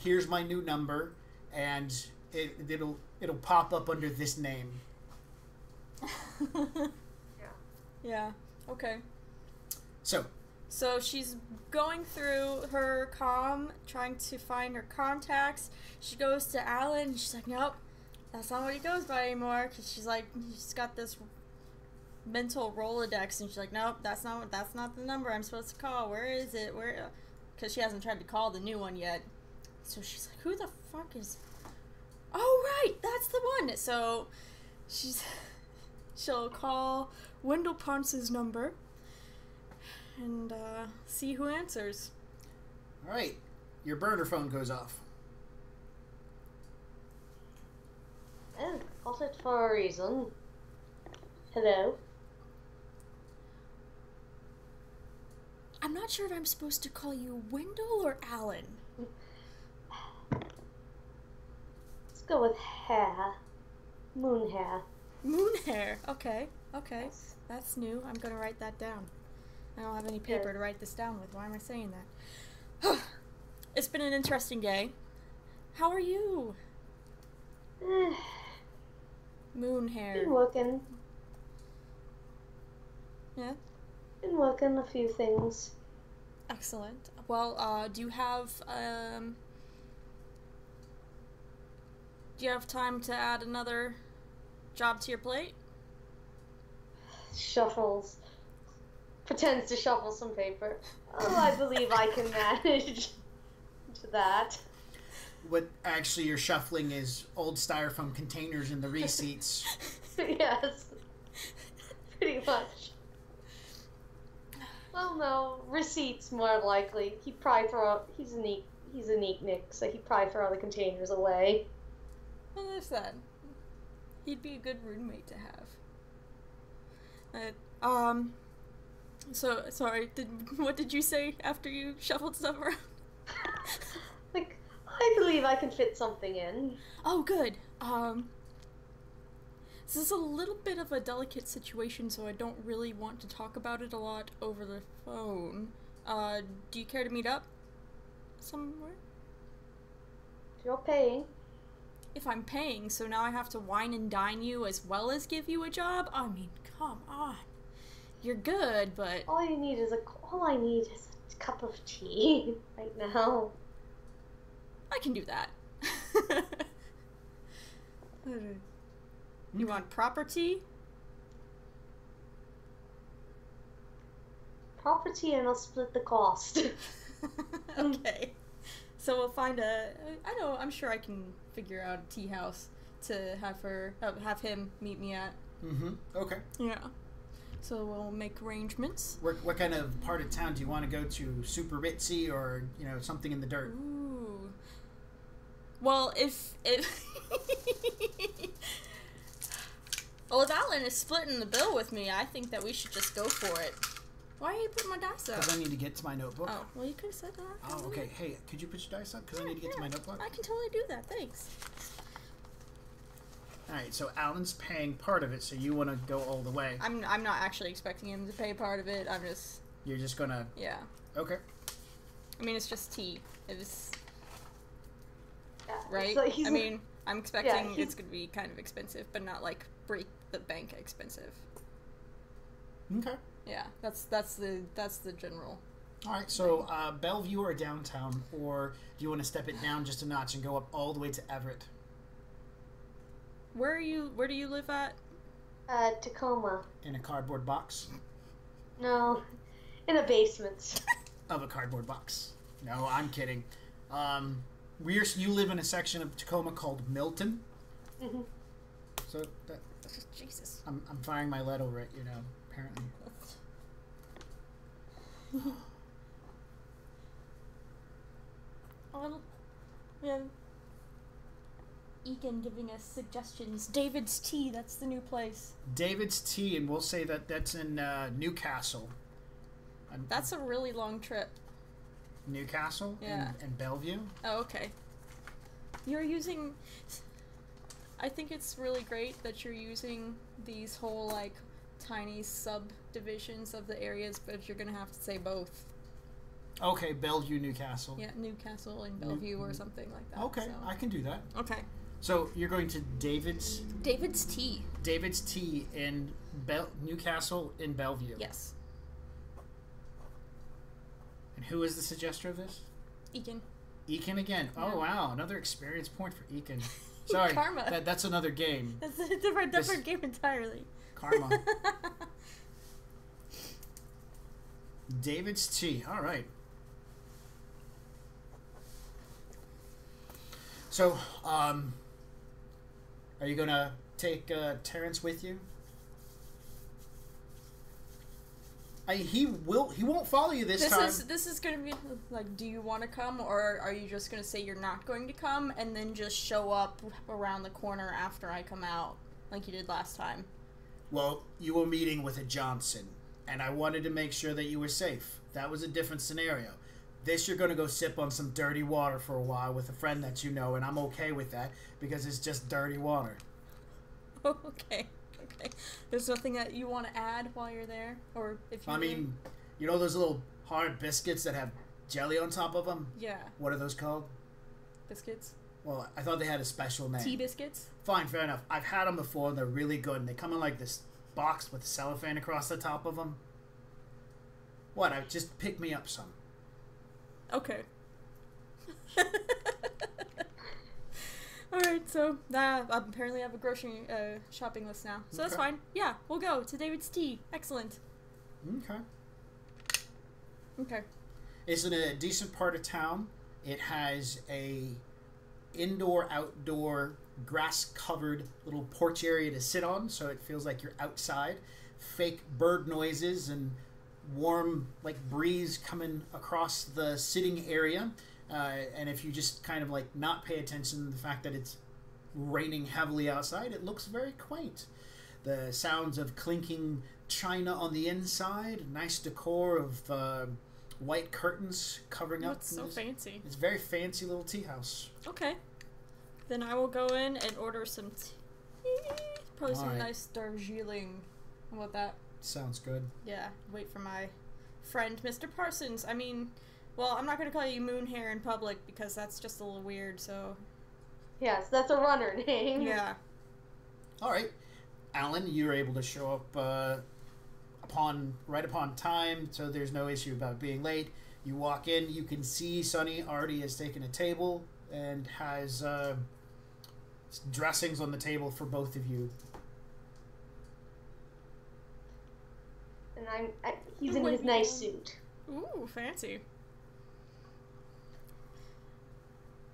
here's my new number, and it'll pop up under this name." Yeah. Okay. So she's going through her comm, trying to find her contacts. She goes to Alan, and she's like, nope, that's not what he goes by anymore. Because she's like, she's got this mental Rolodex, and she's like, nope, that's not the number I'm supposed to call. Where is it? Where? Because she hasn't tried to call the new one yet. So she's like, who the fuck is? Oh right, that's the one. So she'll call Wendell Ponce's number and see who answers. all right, your burner phone goes off. Oh, got it for a reason. Hello? I'm not sure if I'm supposed to call you Wendell or Alan. Let's go with hair. Moon hair. Moon hair. Okay. That's new. I'm gonna write that down. I don't have any paper to write this down with. Why am I saying that? It's been an interesting day. How are you? Moon hair. Been working. Yeah? Been working a few things. Excellent. Well, do you have time to add another job to your plate? Shuffles. Pretends to shuffle some paper. Oh, I believe I can manage to that. What actually you're shuffling is old styrofoam containers in the receipts. Yes. Pretty much. Well, no, receipts more likely. He'd probably he's a neat Nick, so he'd probably throw the containers away. Well, there's that. He'd be a good roommate to have. So, sorry, what did you say after you shuffled stuff around? Like, I believe I can fit something in. Oh, good. This is a little bit of a delicate situation, so I don't really want to talk about it a lot over the phone. Do you care to meet up somewhere? You're paying. If I'm paying, so now I have to wine and dine you as well as give you a job? I mean, come on. You're good, but... All I need is a cup of tea right now. I can do that. You want property? Property, and I'll split the cost. Okay. So we'll find I'm sure I can figure out a tea house to have him meet me at. Mm-hmm. Okay. Yeah. So we'll make arrangements. What kind of part of town do you want to go to? Super ritzy, or something in the dirt? Ooh. Well, if well, if Alan is splitting the bill with me, I think that we should just go for it. Why are you putting my dice up? Because I need to get to my notebook. Oh, well, you could have said that. Oh, okay. Hey, could you put your dice up? Because I need to get to my notebook. I can totally do that. Thanks. All right, so Alan's paying part of it, so you want to go all the way. I'm not actually expecting him to pay part of it. You're just gonna... Yeah. Okay. I mean, it's just tea. It was... Yeah, right? so I mean, I'm expecting yeah, it's going to be kind of expensive, but not, like, break the bank expensive. Okay. Yeah, that's the general. All right, so Bellevue or downtown, or do you want to step it down just a notch and go up all the way to Everett? Where do you live at? Tacoma. In a cardboard box? No, in a basement. Of a cardboard box. No, I'm kidding. You live in a section of Tacoma called Milton. Mm-hmm. So Jesus. I'm firing my lead over it, apparently. We have Egan giving us suggestions. David's Tea, that's the new place. David's Tea, and we'll say that's in Newcastle. That's a really long trip. Newcastle? Yeah. And Bellevue? Oh, okay. You're using... I think it's really great that you're using these whole, like, tiny subdivisions of the areas, but you're gonna have to say both. Okay, Bellevue, Newcastle. Yeah, Newcastle and Bellevue or something like that. Okay, so. I can do that. Okay. So you're going to David's Tea. David's Tea in Newcastle in Bellevue. Yes. And who is the suggester of this? Ekin. Ekin again. Yeah. Oh wow, another experience point for Ekin. Sorry, Karma. That's another game. That's a different game entirely. Karma. David's Tea. All right. So, are you gonna take Terrence with you? He won't follow you this time. This is gonna be like, do you want to come, or are you just gonna say you're not going to come and then just show up around the corner after I come out, like you did last time? Well, you were meeting with a Johnson, and I wanted to make sure that you were safe. That was a different scenario. This, you're going to go sip on some dirty water for a while with a friend that you know, and I'm okay with that because it's just dirty water. Okay. There's nothing that you want to add while you're there? Or if you... I mean, you know those little hard biscuits that have jelly on top of them? Yeah. What are those called? Biscuits? Well, I thought they had a special name. Tea biscuits? Fine, fair enough. I've had them before, and they're really good, and they come in like this box with cellophane across the top of them. What? Just pick me up some. Okay. Alright, so I apparently have a grocery shopping list now. So that's Okay. fine. Yeah, we'll go to David's Tea. Excellent. Okay. It's in a decent part of town. It has a indoor-outdoor grass-covered little porch area to sit on, so it feels like you're outside. Fake bird noises and warm like breeze coming across the sitting area, and if you just kind of like not pay attention to the fact that it's raining heavily outside, it looks very quaint. The sounds of clinking china on the inside, nice decor of white curtains covering up. It's so fancy. It's a very fancy little tea house. Okay. Then I will go in and order some tea. Probably some Alright. nice Darjeeling. How about that? Sounds good. Yeah, wait for my friend, Mr. Parsons. I mean, well, I'm not going to call you Moonhair in public because that's just a little weird, so... Yes, that's a runner name. Yeah. All right, Alan, you're able to show up right upon time, so there's no issue about being late. You walk in, you can see Sonny already has taken a table and has dressings on the table for both of you. And he's in his nice suit. Ooh, fancy.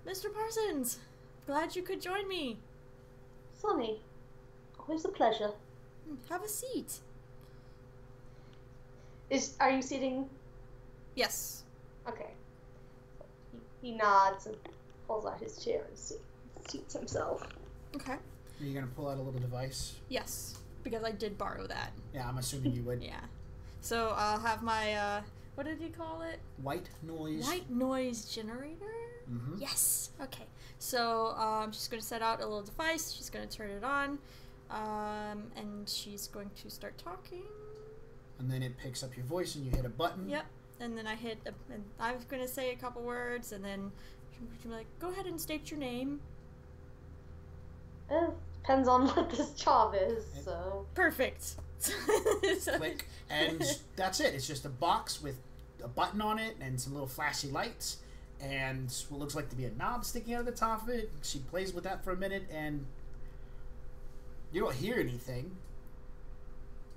Mr. Parsons, glad you could join me. Sonny, always a pleasure. Have a seat. Are you sitting? Yes. Okay. He nods and pulls out his chair and seats himself. Okay. Are you going to pull out a little device? Yes, because I did borrow that. Yeah, I'm assuming you would. Yeah. So I'll have my, what did you call it? White noise. White noise generator? Mm-hmm. Yes. Okay. So she's going to set out a little device. She's going to turn it on. And she's going to start talking. And then it picks up your voice and you hit a button. Yep. And then and I'm going to say a couple words, and then she'll be like, go ahead and state your name. Depends on what this job is, so... Perfect. Click. And that's it. It's just a box with a button on it and some little flashy lights and what looks like to be a knob sticking out of the top of it. She plays with that for a minute and you don't hear anything.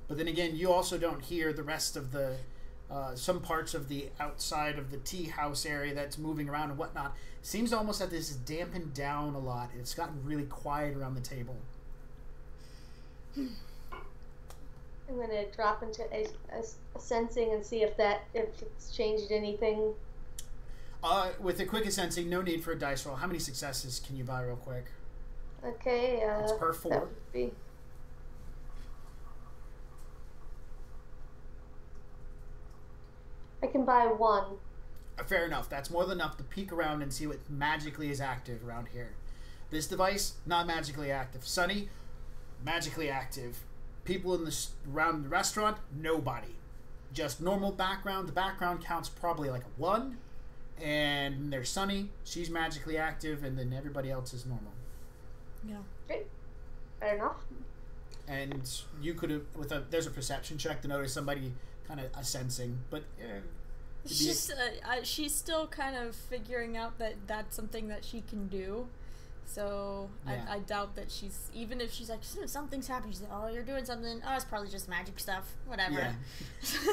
But then again, you also don't hear the rest of the some parts of the outside of the tea house area that's moving around and whatnot. Seems almost that this is dampened down a lot. It's gotten really quiet around the table. I'm going to drop into a sensing and see if it's changed anything. With a quick sensing, no need for a dice roll. How many successes can you buy real quick? Okay, It's per 4. that would be... I can buy 1. Fair enough. That's more than enough to peek around and see what magically is active around here. This device, not magically active. Sunny, magically active. People in around the restaurant, nobody. Just normal background. The background counts probably like a 1. And there's Sunny. She's magically active, and then everybody else is normal. Yeah. Great. Fair enough. And you could have there's a perception check to notice somebody kind of a sensing, but She's still kind of figuring out that that's something that she can do. So Yeah. I doubt that she's, even if she's like, something's happening, she's like, oh, you're doing something. Oh, it's probably just magic stuff. Whatever. Yeah.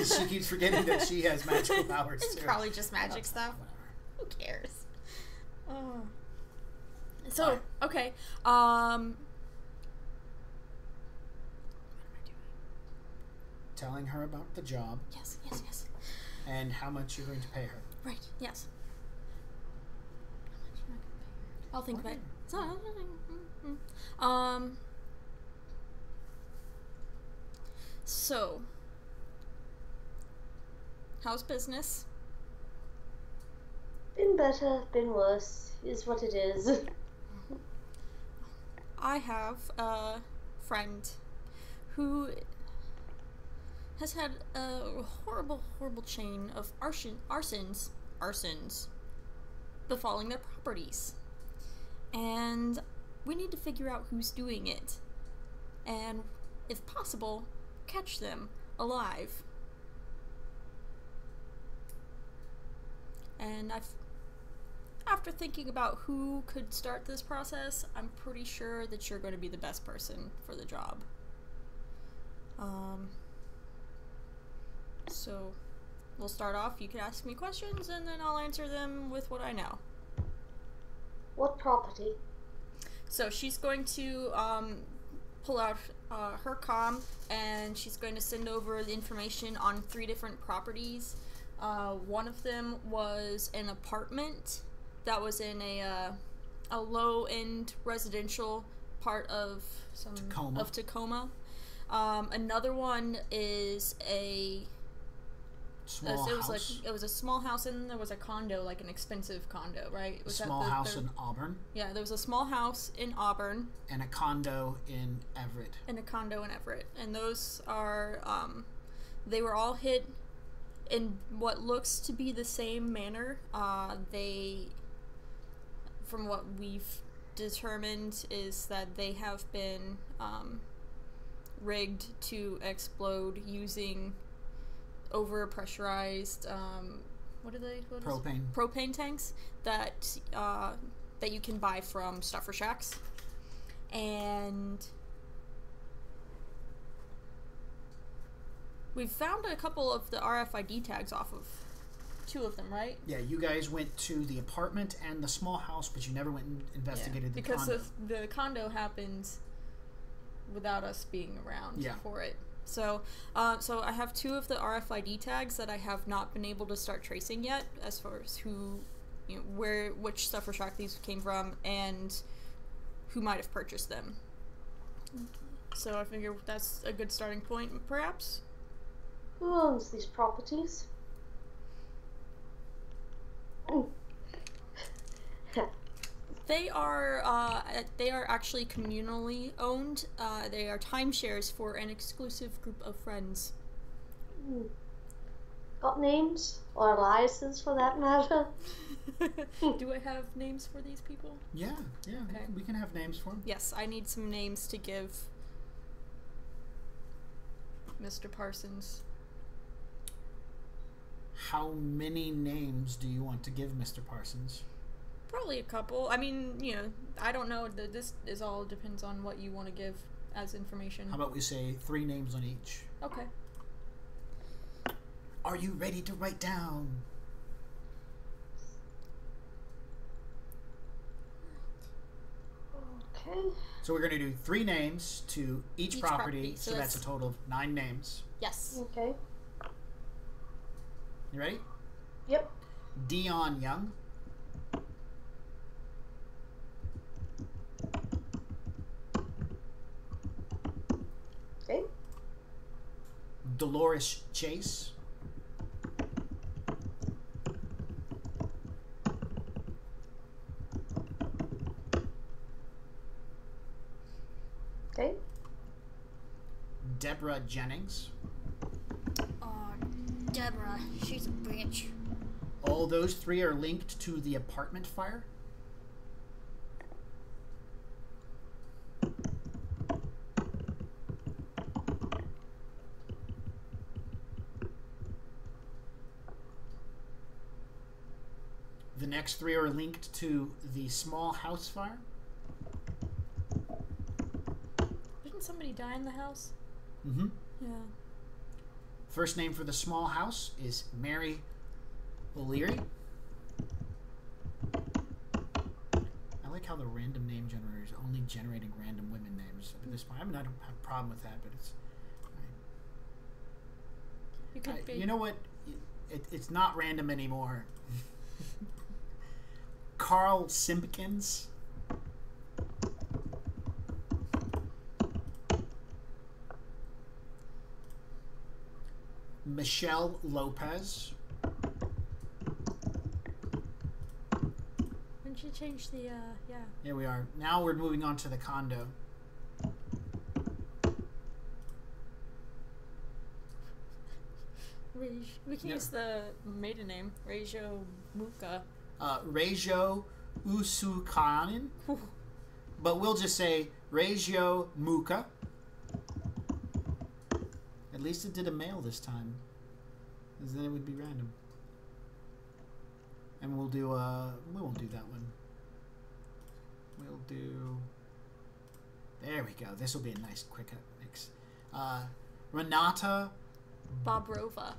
She keeps forgetting that she has magical powers. It's too. probably just magic stuff. Whatever. Who cares? Oh. So, Alright. okay. What am I doing? Telling her about the job Yes. and how much you're going to pay her. Right, yes. I'll think about it. So, how's business? Been better, been worse, is what it is. I have a friend who has had a horrible chain of arsons befalling their properties. And we need to figure out who's doing it. And, if possible, catch them alive. And after thinking about who could start this process, I'm pretty sure that you're going to be the best person for the job. So, we'll start off. You can ask me questions, and then I'll answer them with what I know. What property? So she's going to pull out her comm, and she's going to send over the information on 3 different properties. One of them was an apartment that was in a low-end residential part of Tacoma. Another one is a it was a small house, and there was a condo, like an expensive condo, right? A small house in Auburn. Yeah, there was a small house in Auburn. And a condo in Everett. And those are, they were all hit in what looks to be the same manner. From what we've determined, is that they have been rigged to explode using over-pressurized, propane tanks that you can buy from stuffer shacks. And we've found a couple of the RFID tags off of 2 of them, right? Yeah, you guys went to the apartment and the small house, but you never went and investigated the condo. Because the condo happened without us being around for it. So I have 2 of the RFID tags that I have not been able to start tracing yet, as far as who, which stuffer shack these came from, and who might have purchased them. So I figure that's a good starting point, perhaps. Who owns these properties? They are actually communally owned. They are timeshares for an exclusive group of friends. Got names? Or aliases, for that matter? Do I have names for these people? Yeah, Okay. we can have names for them. Yes, I need some names to give Mr. Parsons. How many names do you want to give Mr. Parsons? Probably a couple. I mean, I don't know. This is all depends on what you want to give as information. How about we say 3 names on each? Okay. Are you ready to write down? Okay. So we're going to do 3 names to each property, so that's a total of 9 names. Yes. Okay. You ready? Yep. Dion Young. Okay. Dolores Chase. Okay. Deborah Jennings. Oh, Deborah, she's a bitch. All those three are linked to the apartment fire. The next three are linked to the small house fire. Didn't somebody die in the house? Mm-hmm. Yeah. First name for the small house is Mary O'Leary. I like how the random name generator is only generating random women names at this point. I mean, I don't have a problem with that, but it's... You could be. You know what? It's not random anymore. Carl Simpkins. Michelle Lopez. Didn't you change the, yeah. Here we are. Now we're moving on to the condo. We can use the maiden name, Rejo Muka. Rejo Usukanen. But we'll just say Rejo Muka. At least it did a male this time. Because then it would be random. And we'll do, we won't do that one. We'll do... There we go. This will be a nice quick mix. Renata Bobrova.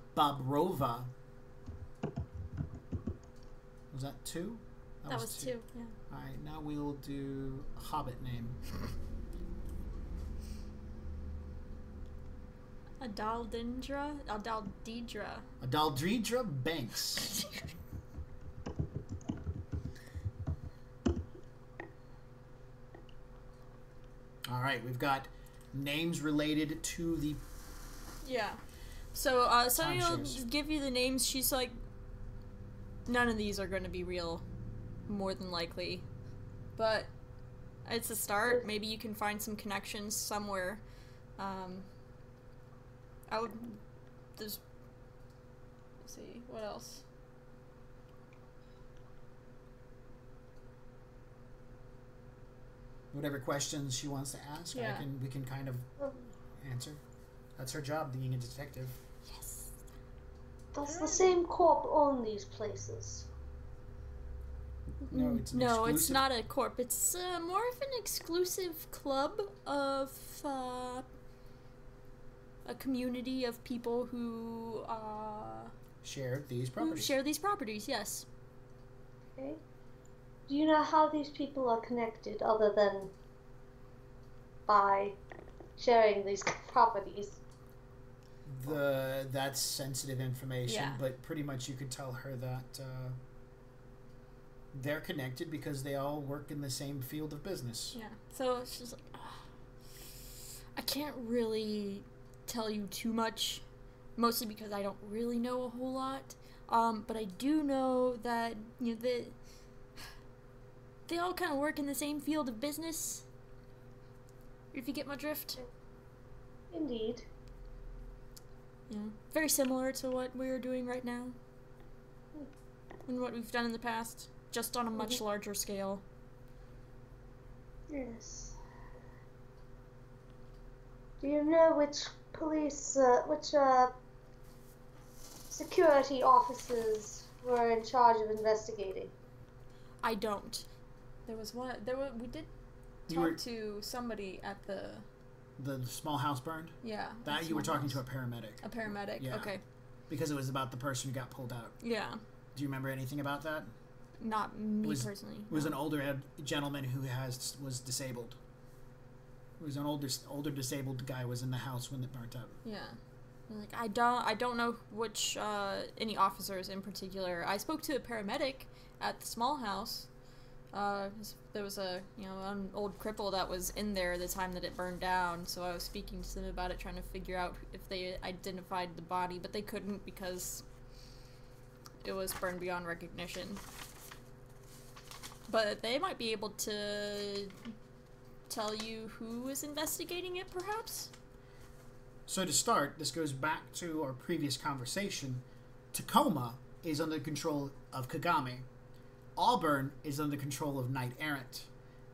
Was that two? That was two, yeah. Alright, now we will do a Hobbit name. Adaldridra Banks. Alright, we've got names related to the... Yeah. So, Sunny will give you the names. She's like, none of these are going to be real, more than likely. But it's a start. Maybe you can find some connections somewhere. Let's see, what else? Whatever questions she wants to ask, Yeah. we can kind of answer. That's her job, being a detective. Yes. Does the same corp own these places? No, it's an No, exclusive... it's not a corp. It's more of an exclusive club of a community of people who share these properties. share these properties. Yes. Okay. Do you know how these people are connected other than by sharing these properties? That's sensitive information, Yeah. but pretty much you could tell her that they're connected because they all work in the same field of business. Yeah. So she's like, I can't really tell you too much, mostly because I don't really know a whole lot. But I do know that they all kind of work in the same field of business. If you get my drift. Indeed. Yeah. Very similar to what we're doing right now. And what we've done in the past. Just on a much larger scale. Yes. Do you know which security officers were in charge of investigating? I don't. We did talk to somebody at the small house burned? Yeah. That you were talking to a paramedic. A paramedic, Yeah. okay. Because it was about the person who got pulled out. Yeah. Do you remember anything about that? Not me personally. It was an older gentleman who was disabled. It was an older disabled guy was in the house when it burnt up. Yeah. Like I don't know which any officers in particular. I spoke to a paramedic at the small house. There was an old cripple that was in there the time that it burned down, so I was speaking to them about it, trying to figure out if they identified the body, but they couldn't because it was burned beyond recognition. But they might be able to tell you who is investigating it, perhaps? So to start, this goes back to our previous conversation. Tacoma is under control of Kagami. Auburn is under control of Knight Errant.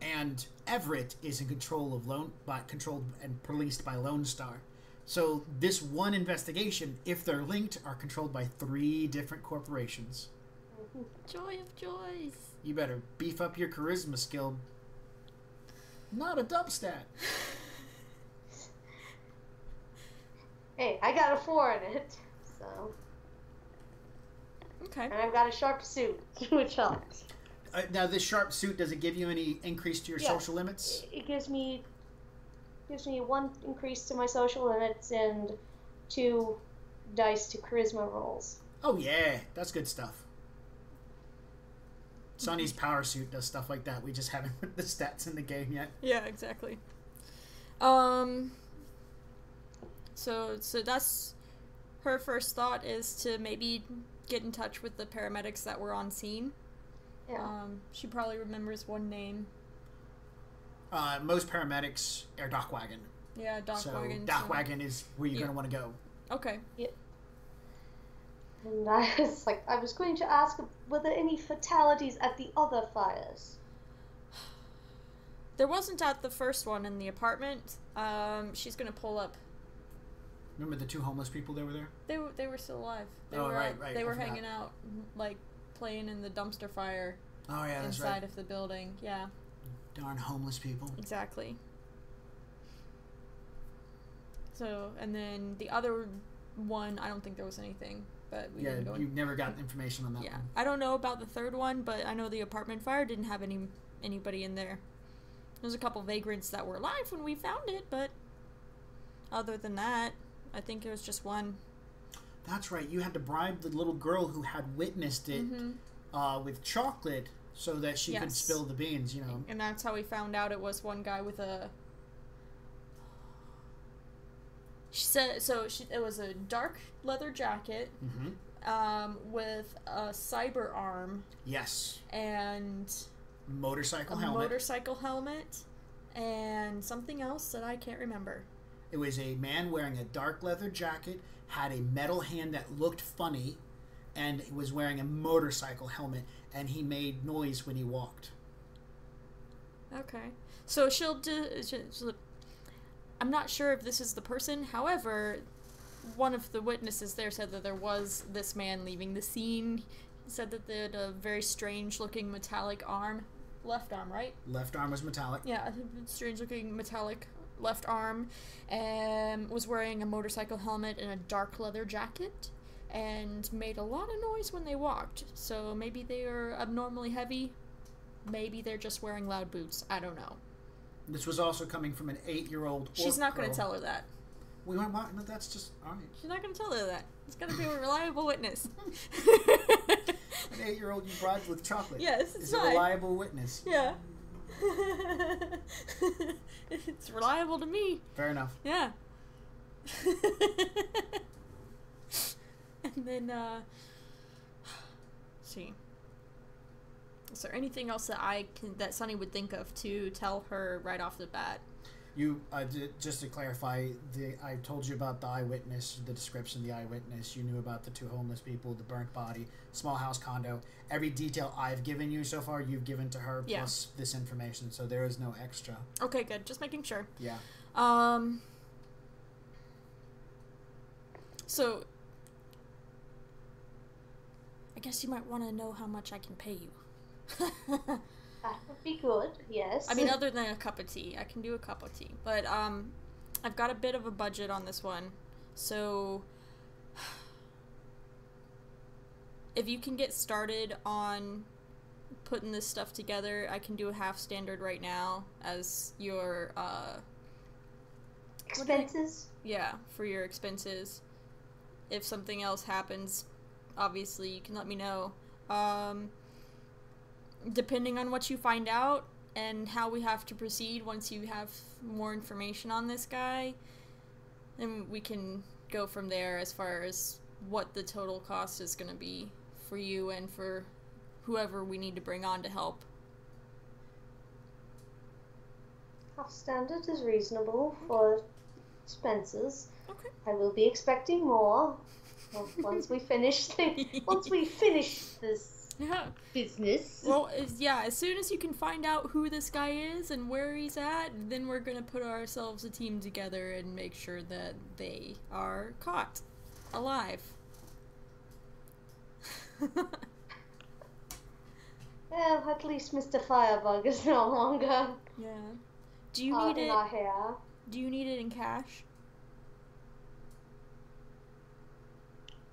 And Everett is in control of controlled and policed by Lone Star. So this one investigation, if they're linked, are controlled by 3 different corporations. Joy of joys. You better beef up your charisma skill. Not a dubstat. Hey, I got a 4 in it, so. Okay. And I've got a sharp suit, which helps. Now, this sharp suit, does it give you any increase to your social limits? It gives me 1 increase to my social limits and 2 dice to charisma rolls. Oh, yeah. That's good stuff. Sonny's power suit does stuff like that. We just haven't put the stats in the game yet. Yeah, exactly. So that's her first thought, is to maybe get in touch with the paramedics that were on scene. Yeah. She probably remembers one name. Most paramedics are Dockwagon. Yeah, Dockwagon. So Dockwagon is where you're Yeah. going to want to go. Okay. Yeah. And I was going to ask, were there any fatalities at the other fires? There wasn't at the first one in the apartment. She's gonna pull up. Remember the 2 homeless people that were there? They were still alive. They Oh, were right. They I were forgot. hanging out, like playing in the dumpster fire Oh, yeah, that's inside right. of the building. Yeah, Darn homeless people. exactly. So, and then the other one, I don't think there was anything, but we Yeah, didn't go you in. never got information on that Yeah, one. I don't know about the third one, but I know the apartment fire didn't have anybody in there. There's a couple vagrants that were alive when we found it, but other than that, I think it was just one. That's right. You had to bribe the little girl who had witnessed it with chocolate so that she could Yes. spill the beans, you know. And that's how we found out it was one guy with a... She said, it was a dark leather jacket, with a cyber arm Yes. and Motorcycle a helmet. motorcycle helmet and something else that I can't remember. It was a man wearing a dark leather jacket, had a metal hand that looked funny, and he was wearing a motorcycle helmet, and he made noise when he walked. Okay. So I'm not sure if this is the person. However, one of the witnesses there said that there was this man leaving the scene. He said that they had a very strange-looking metallic arm. Left arm, right? Left arm was metallic. Yeah, a strange-looking metallic left arm, and was wearing a motorcycle helmet and a dark leather jacket, and made a lot of noise when they walked. So maybe they are abnormally heavy. Maybe they're just wearing loud boots. I don't know. This was also coming from an 8-year-old. She's not going girl. to tell her that. We went, well, no, that's just all right. She's not going to tell her that. It's got to be a reliable witness. An 8-year-old you bribed with chocolate. Yes, it's is a fine. reliable witness. Yeah. It's reliable to me. Fair enough. Yeah. And then, see. Is there anything else that Sunny would think of to tell her right off the bat? You just to clarify, I told you about the eyewitness, the description of the eyewitness. You knew about the 2 homeless people, the burnt body, small house condo. Every detail I've given you so far, you've given to her, Yeah. plus this information. So there is no extra. Okay, good. Just making sure. Yeah. So I guess you might want to know how much I can pay you. That would be good, yes. I mean, other than a cup of tea. I can do a cup of tea. But, I've got a bit of a budget on this one. So, if you can get started on putting this stuff together, I can do a half standard right now as your, expenses? yeah, for your expenses. If something else happens, obviously, you can let me know. Depending on what you find out and how we have to proceed once you have more information on this guy, then we can go from there as far as what the total cost is going to be for you and for whoever we need to bring on to help. Half standard is reasonable for expenses. Okay. I will be expecting more once we finish this Yeah. business. Well, as soon as you can find out who this guy is and where he's at, then we're gonna put ourselves a team together and make sure that they are caught alive. Well, at least Mr. Firebug is no longer Yeah. Do you need in it? our hair. Do you need it in cash?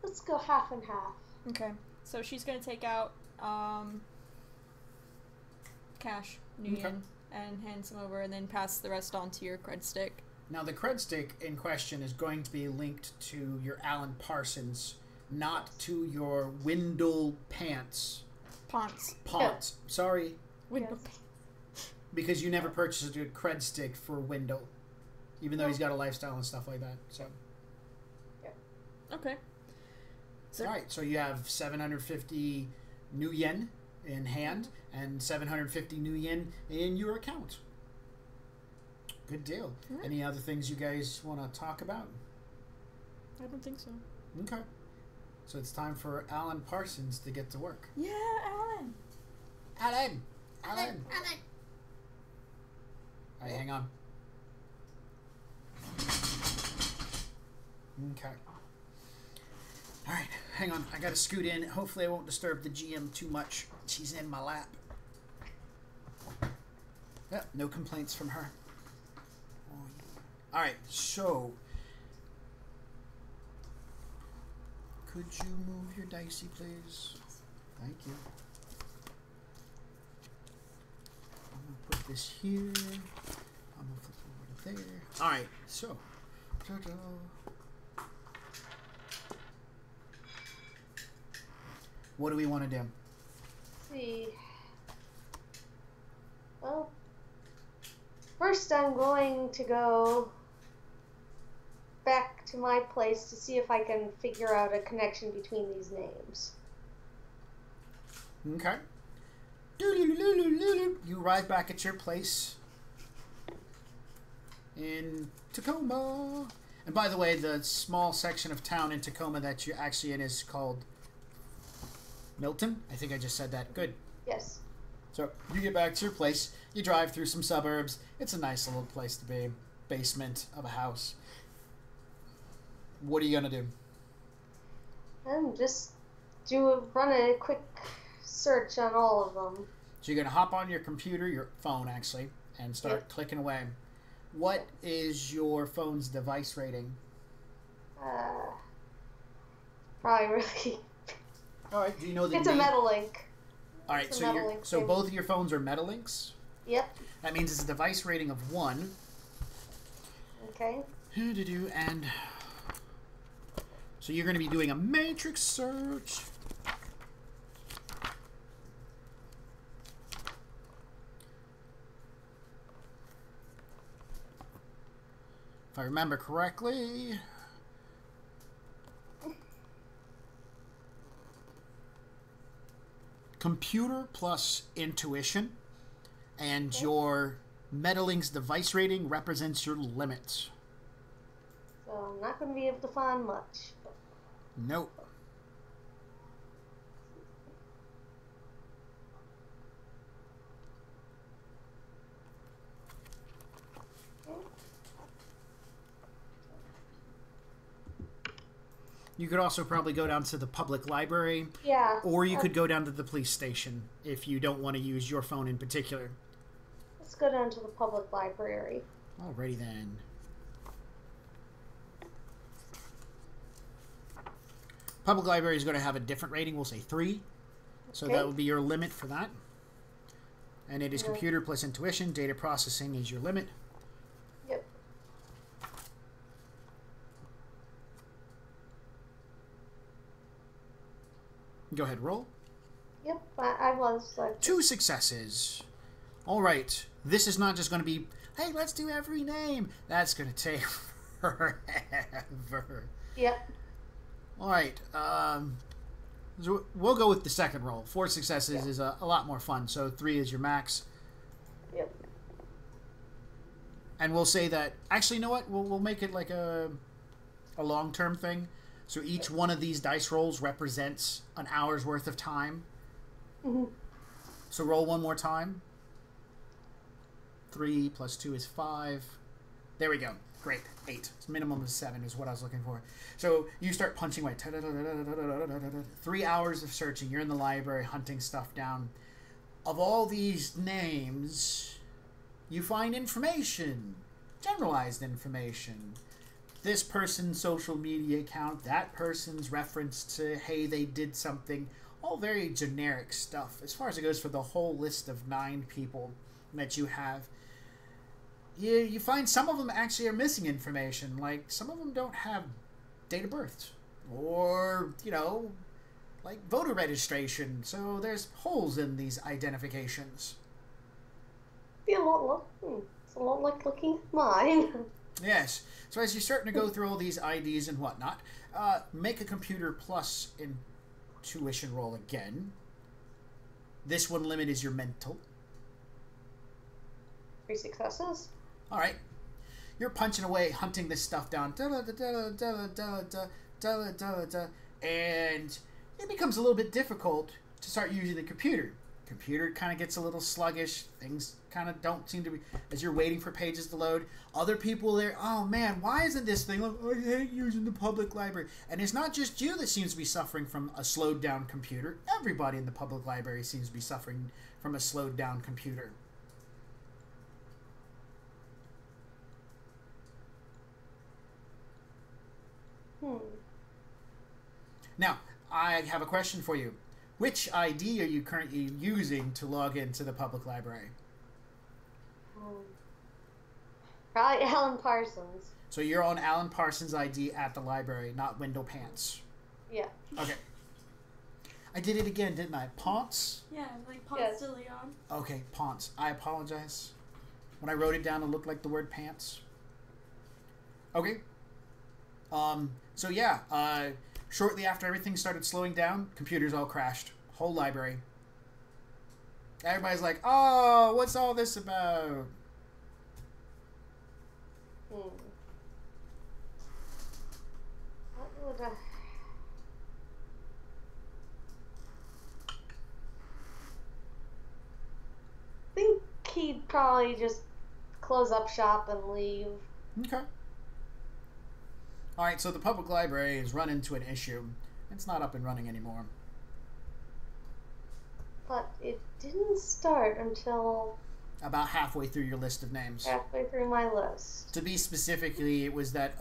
Let's go half and half. Okay. So she's gonna take out cash, New Okay. Yen, and hand some over, and then pass the rest on to your cred stick. Now, the cred stick in question is going to be linked to your Alan Parsons, not to your Windle Pants. Ponce. Pont. Sorry, Window. Yes. because you never purchased a cred stick for Windle, even though he's got a lifestyle and stuff like that. So, Okay. So, all right. So you have 750 New Yen in hand and 750 New Yen in your account. Good deal. Alright. Any other things you guys want to talk about? I don't think so. Okay. So it's time for Alan Parsons to get to work. Yeah, Alan. Alan! Alan! Alan. All right, hang on. Okay. All right, hang on. I gotta scoot in. Hopefully, I won't disturb the GM too much. She's in my lap. Yep, no complaints from her. All right, so could you move your dicey, please? Thank you. I'm gonna put this here. I'm gonna flip over to there. All right, so. Ta-da. What do we want to do? Let's see. Well, first I'm going to go back to my place to see if I can figure out a connection between these names. Okay. You arrive back at your place in Tacoma. And by the way, the small section of town in Tacoma that you're actually in is called Milton. I think I just said that. Good. Yes. So you get back to your place. You drive through some suburbs. It's a nice little place to be. Basement of a house. What are you going to do? And just run a quick search on all of them. So you're going to hop on your computer, your phone actually, and start clicking away. What is your phone's device rating? Probably really. All right. Do you know the It's name? a Metalink. All right. It's a So Metalink so thing. both of your phones are Metalinks. Yep. That means it's a device rating of 1. Okay. And so you're going to be doing a matrix search. If I remember correctly. Computer plus intuition. And your Metalink's device rating represents your limit. So I'm not going to be able to find much. Nope. You could also probably go down to the public library, Yeah. or you could go down to the police station if you don't want to use your phone in particular. Let's go down to the public library. Alrighty then. Public library is going to have a different rating. We'll say 3. So Okay. that would be your limit for that. And it is Yeah. computer plus intuition. Data processing is your limit. Yep. Go ahead, roll. Yep. I was. 2 successes. All right. This is not just going to be, hey, let's do every name. That's going to take forever. Yep. All right. So we'll go with the second roll. 4 successes is a lot more fun. So 3 is your max. Yep. And we'll say that. Actually, you know what? We'll make it like a a long-term thing. So each one of these dice rolls represents an hour's worth of time. Mm-hmm. So roll one more time. 3 plus 2 is 5. There we go. Great. 8. Minimum of 7 is what I was looking for. So you start punching away. 3 hours of searching. You're in the library hunting stuff down. Of all these names, you find information. Generalized information. This person's social media account, that person's reference to, hey, they did something. All very generic stuff. As far as it goes for the whole list of 9 people that you have, you find some of them actually are missing information. Like, some of them don't have date of birth. Or, like voter registration. So there's holes in these identifications. It's a lot like looking at mine. Yes. So as you're starting to go through all these IDs and whatnot, make a computer plus intuition roll again. This one limit is your mental. 3 successes. All right. You're punching away, hunting this stuff down. And it becomes a little bit difficult to start using the computer. Computer kind of gets a little sluggish. Things kind of don't seem to be, as you're waiting for pages to load. Other people there, oh man, why isn't this thing? Like, I hate using the public library. And it's not just you that seems to be suffering from a slowed down computer. Everybody in the public library seems to be suffering from a slowed down computer. Now, I have a question for you. Which ID are you currently using to log into the public library? Probably Alan Parsons. So you're on Alan Parsons' ID at the library, not Window Pants. Yeah. Okay. I did it again, didn't I? Ponce? Yeah, like Ponce Yes. de Leon. Okay, Ponce. I apologize. When I wrote it down, it looked like the word pants. Okay. So yeah, shortly after everything started slowing down, computers all crashed. Whole library. Everybody's like, oh, what's all this about? What would I... think he'd probably just close up shop and leave. Okay. Alright, so the public library has run into an issue. It's not up and running anymore. But it didn't start until About halfway through your list of names. halfway through my list. To be specifically, it was that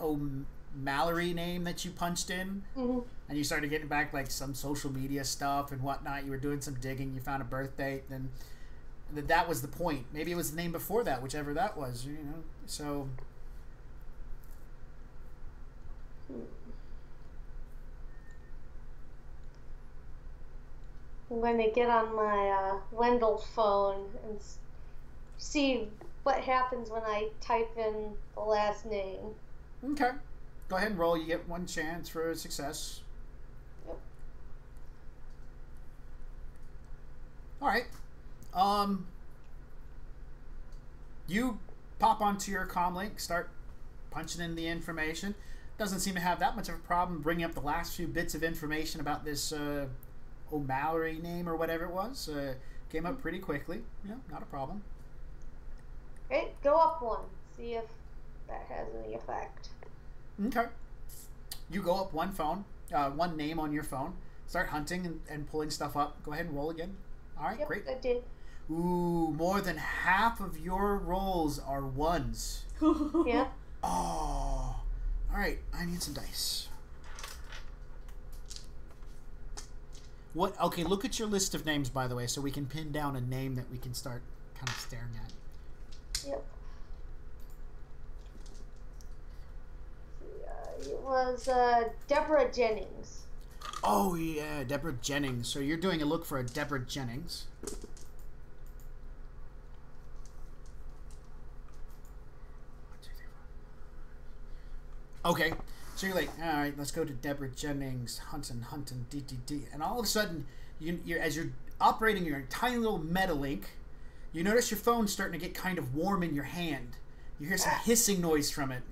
Mallory name that you punched in, Mm-hmm. and you started getting back like some social media stuff and whatnot. You were doing some digging, you found a birth date, and that was the point. Maybe it was the name before that, whichever that was, so... I'm going to get on my Wendell phone and see what happens when I type in the last name. Okay. Go ahead and roll. You get one chance for success. Yep. Alright. You pop onto your comlink, start punching in the information. Doesn't seem to have that much of a problem bringing up the last few bits of information about this O'Mallory name or whatever it was. Came up pretty quickly. Yeah, not a problem. Okay, go up one. See if that has any effect. Okay. You go up one name on your phone, start hunting and pulling stuff up. Go ahead and roll again. Alright, Yep, great. I did. Ooh, more than half of your rolls are ones. Yeah. Oh. Alright, I need some dice. Okay, look at your list of names, by the way, so we can pin down a name that we can start kind of staring at. Yep. It was Deborah Jennings. Oh, yeah, Deborah Jennings. So you're doing a look for a Deborah Jennings. Okay, so you're like, all right, let's go to Deborah Jennings, hunting, DDD, and all of a sudden, as you're operating your tiny little Metalink, you notice your phone's starting to get kind of warm in your hand. You hear some hissing noise from it.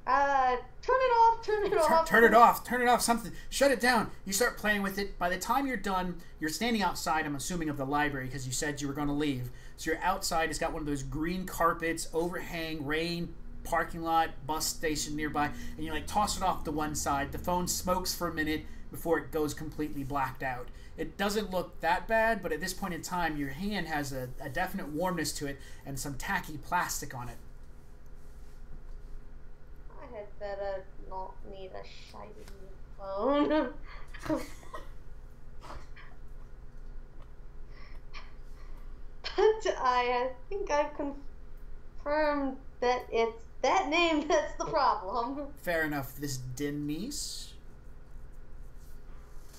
Turn it off. Turn it off. Turn it off. Turn it off. Something. Shut it down. You start playing with it. By the time you're done, you're standing outside, I'm assuming, of the library because you said you were going to leave. So you're outside. It's got one of those green carpets, overhang, rain, parking lot, bus station nearby. And you, like, toss it off to one side. The phone smokes for a minute before it goes completely blacked out. It doesn't look that bad, but at this point in time, your hand has a definite warmness to it and some tacky plastic on it. I had better not need a shiny new phone. But I think I've confirmed that it's that name that's the problem. Fair enough. This Denise?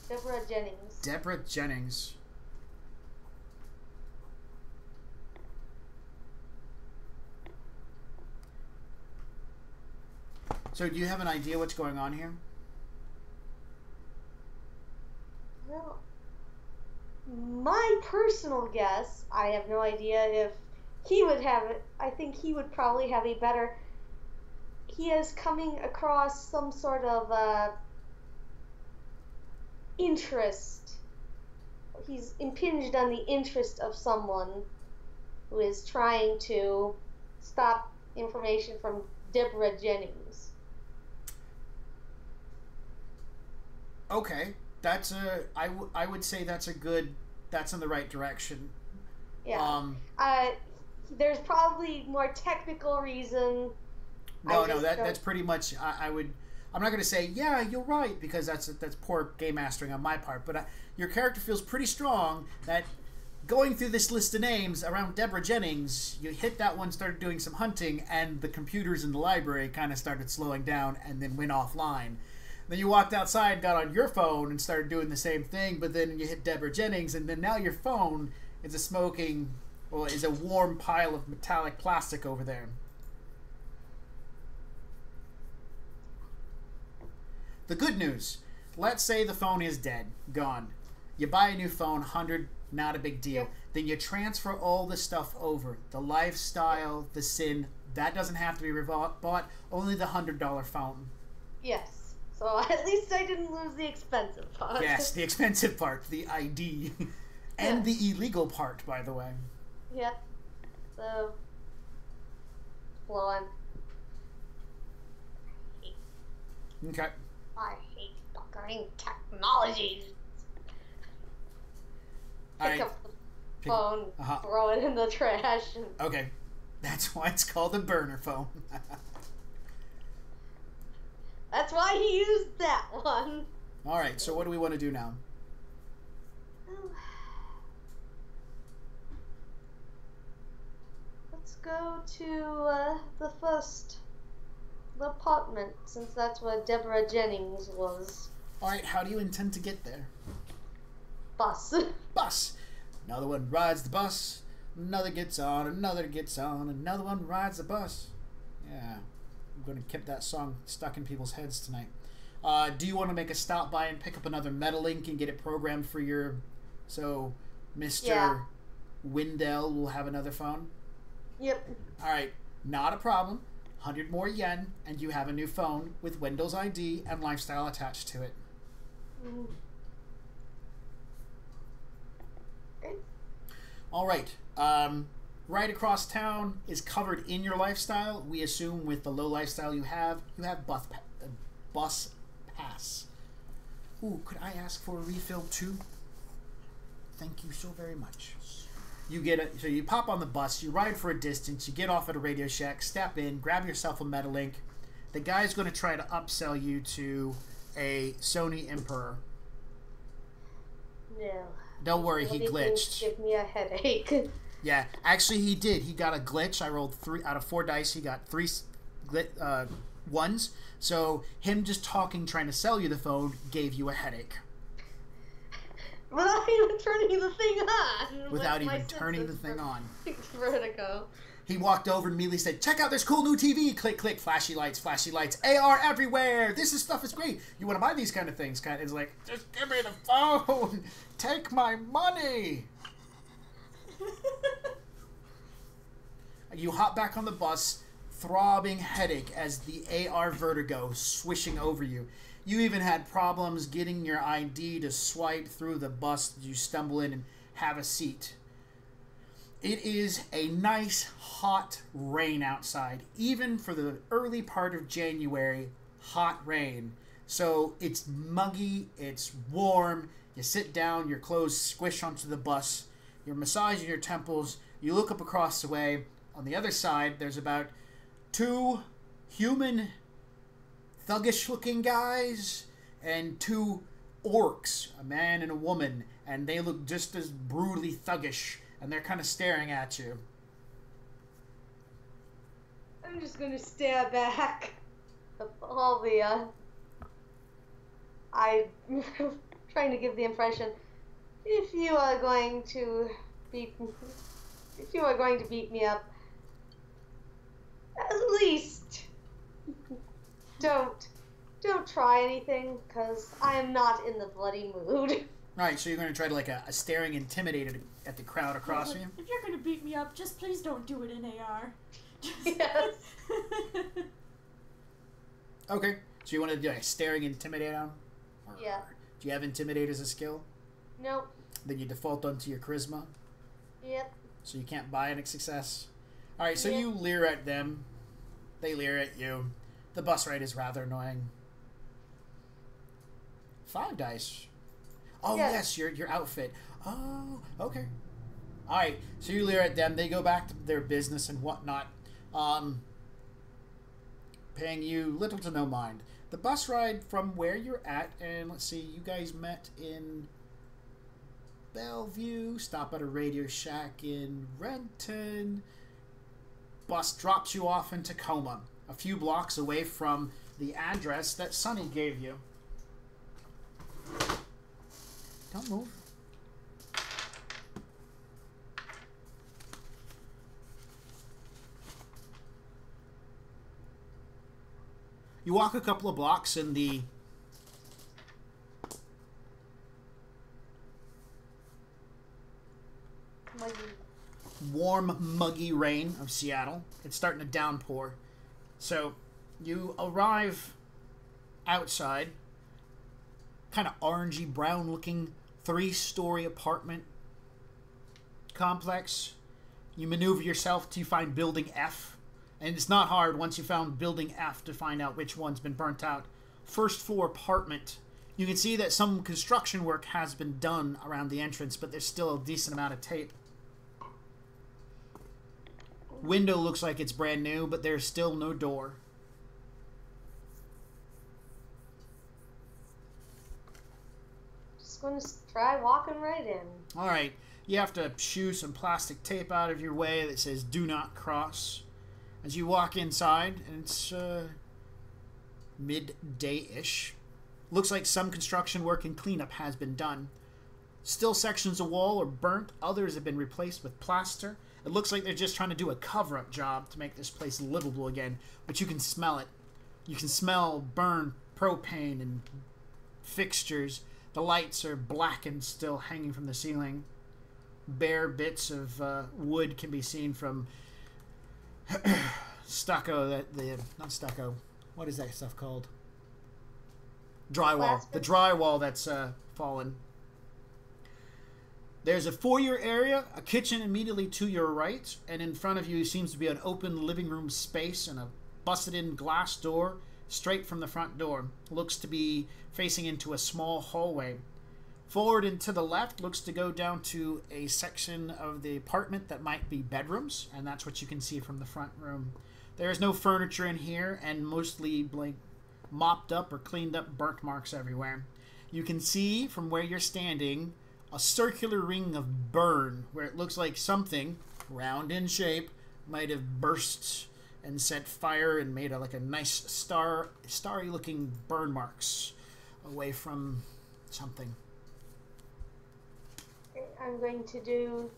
Deborah Jennings. Deborah Jennings. So do you have an idea what's going on here? Well, my personal guess, I have no idea if he would have it. I think he would probably have a better. He is coming across some sort of interest. He's impinged on the interest of someone who is trying to stop information from Deborah Jennings. Okay, I would say that's in the right direction. Yeah. There's probably more technical reason. That's pretty much. I'm not going to say, yeah, you're right, because that's poor game mastering on my part. But your character feels pretty strong that going through this list of names around Deborah Jennings, you hit that one, started doing some hunting, and the computers in the library kind of started slowing down and then went offline. Then you walked outside, got on your phone, and started doing the same thing, but then you hit Deborah Jennings, and then now your phone is is a warm pile of metallic plastic over there. The good news, let's say the phone is dead, gone. You buy a new phone, 100, not a big deal. Yeah. Then you transfer all the stuff over. The lifestyle, the SIN, that doesn't have to be bought, only the $100 phone. Yes. So at least I didn't lose the expensive part. Yes, the expensive part, the ID. And the illegal part, by the way. Yep. So, blow on. Okay. I hate fucking technology. Pick up the phone, throw it in the trash. Okay. That's why it's called a burner phone. That's why he used that one. Alright, so what do we want to do now? Let's go to the first apartment, since that's where Deborah Jennings was. Alright, how do you intend to get there? Bus. Bus! Another one rides the bus, another gets on, another gets on, another one rides the bus. Yeah. I'm going to keep that song stuck in people's heads tonight. Do you want to make a stop by and pick up another Metalink and get it programmed for your... So, Mr. Windell will have another phone? Yep. Alright, not a problem. 100 more yen, and you have a new phone with Windows ID and lifestyle attached to it. Okay. Alright, right across town is covered in your lifestyle. We assume with the low lifestyle you have bus pass. Ooh, could I ask for a refill too? Thank you so very much. So you pop on the bus, you ride for a distance, you get off at a Radio Shack, step in, grab yourself a Metalink. The guy's going to try to upsell you to a Sony Emperor. No. Don't worry, he glitched. Give me a headache. Yeah, actually he did. He got a glitch. I rolled 3 out of 4 dice. He got 3 ones. So him just talking, trying to sell you the phone, gave you a headache. Without even turning the thing on. Without even turning the thing on. Vertigo. He walked over and immediately said, "Check out this cool new TV." Click, click, flashy lights, AR everywhere. Stuff is great. You want to buy these kind of things? It's like, just give me the phone. Take my money. You hop back on the bus, throbbing headache as the AR vertigo swishing over you. You even had problems getting your ID to swipe through the bus as you stumble in and have a seat. It is a nice hot rain outside, even for the early part of January, hot rain. So it's muggy, it's warm, you sit down, your clothes squish onto the bus, you're massaging your temples, you look up across the way. On the other side, there's about 2 human, thuggish-looking guys and 2 orcs, a man and a woman, and they look just as brutally thuggish, and they're kind of staring at you. I'm just gonna stare back. All the, I'm trying to give the impression, if you are going to beat me up, at least don't try anything, because I am not in the bloody mood. Right, so you're going to try to like a staring intimidated at the crowd across from you? If you're gonna beat me up, just please don't do it in AR. Yes. Okay, so you want to do a staring intimidate on? Or Yeah. Do you have intimidate as a skill? Nope. Then you default onto your charisma, Yep. so you can't buy any success. Alright, so Yeah. you leer at them. They leer at you. The bus ride is rather annoying. 5 dice. Oh, Yeah. yes, your outfit. Oh, okay. Alright, so you leer at them. They go back to their business and whatnot. Paying you little to no mind. The bus ride from where you're at, and let's see, you guys met in Bellevue, stop at a Radio Shack in Renton. Bus drops you off in Tacoma, a few blocks away from the address that Sonny gave you. Don't move. You walk a couple of blocks in the warm, muggy rain of Seattle. It's starting to downpour. So you arrive outside, kind of orangey brown looking 3-story apartment complex. You maneuver yourself to find building F. And it's not hard once you found building F to find out which one's been burnt out. First floor apartment. You can see that some construction work has been done around the entrance, but there's still a decent amount of tape. Window looks like it's brand new, but there's still no door. Just gonna try walking right in. Alright, you have to shoo some plastic tape out of your way that says "Do not cross." As you walk inside, and it's midday-ish. Looks like some construction work and cleanup has been done. Still sections of wall are burnt, others have been replaced with plaster. It looks like they're just trying to do a cover-up job to make this place livable again, but you can smell it. You can smell burned propane and fixtures. The lights are black and still hanging from the ceiling. Bare bits of wood can be seen from stucco, not stucco, what is that stuff called? Drywall. Plaster. The drywall that's fallen. There's a foyer area, a kitchen immediately to your right, and in front of you seems to be an open living room space and a busted-in glass door straight from the front door. Looks to be facing into a small hallway. Forward and to the left looks to go down to a section of the apartment that might be bedrooms, and that's what you can see from the front room. There is no furniture in here, and mostly like mopped up or cleaned up burnt marks everywhere. You can see from where you're standing a circular ring of burn where it looks like something round in shape might have burst and set fire and made like a nice starry looking burn marks away from something. I'm going to do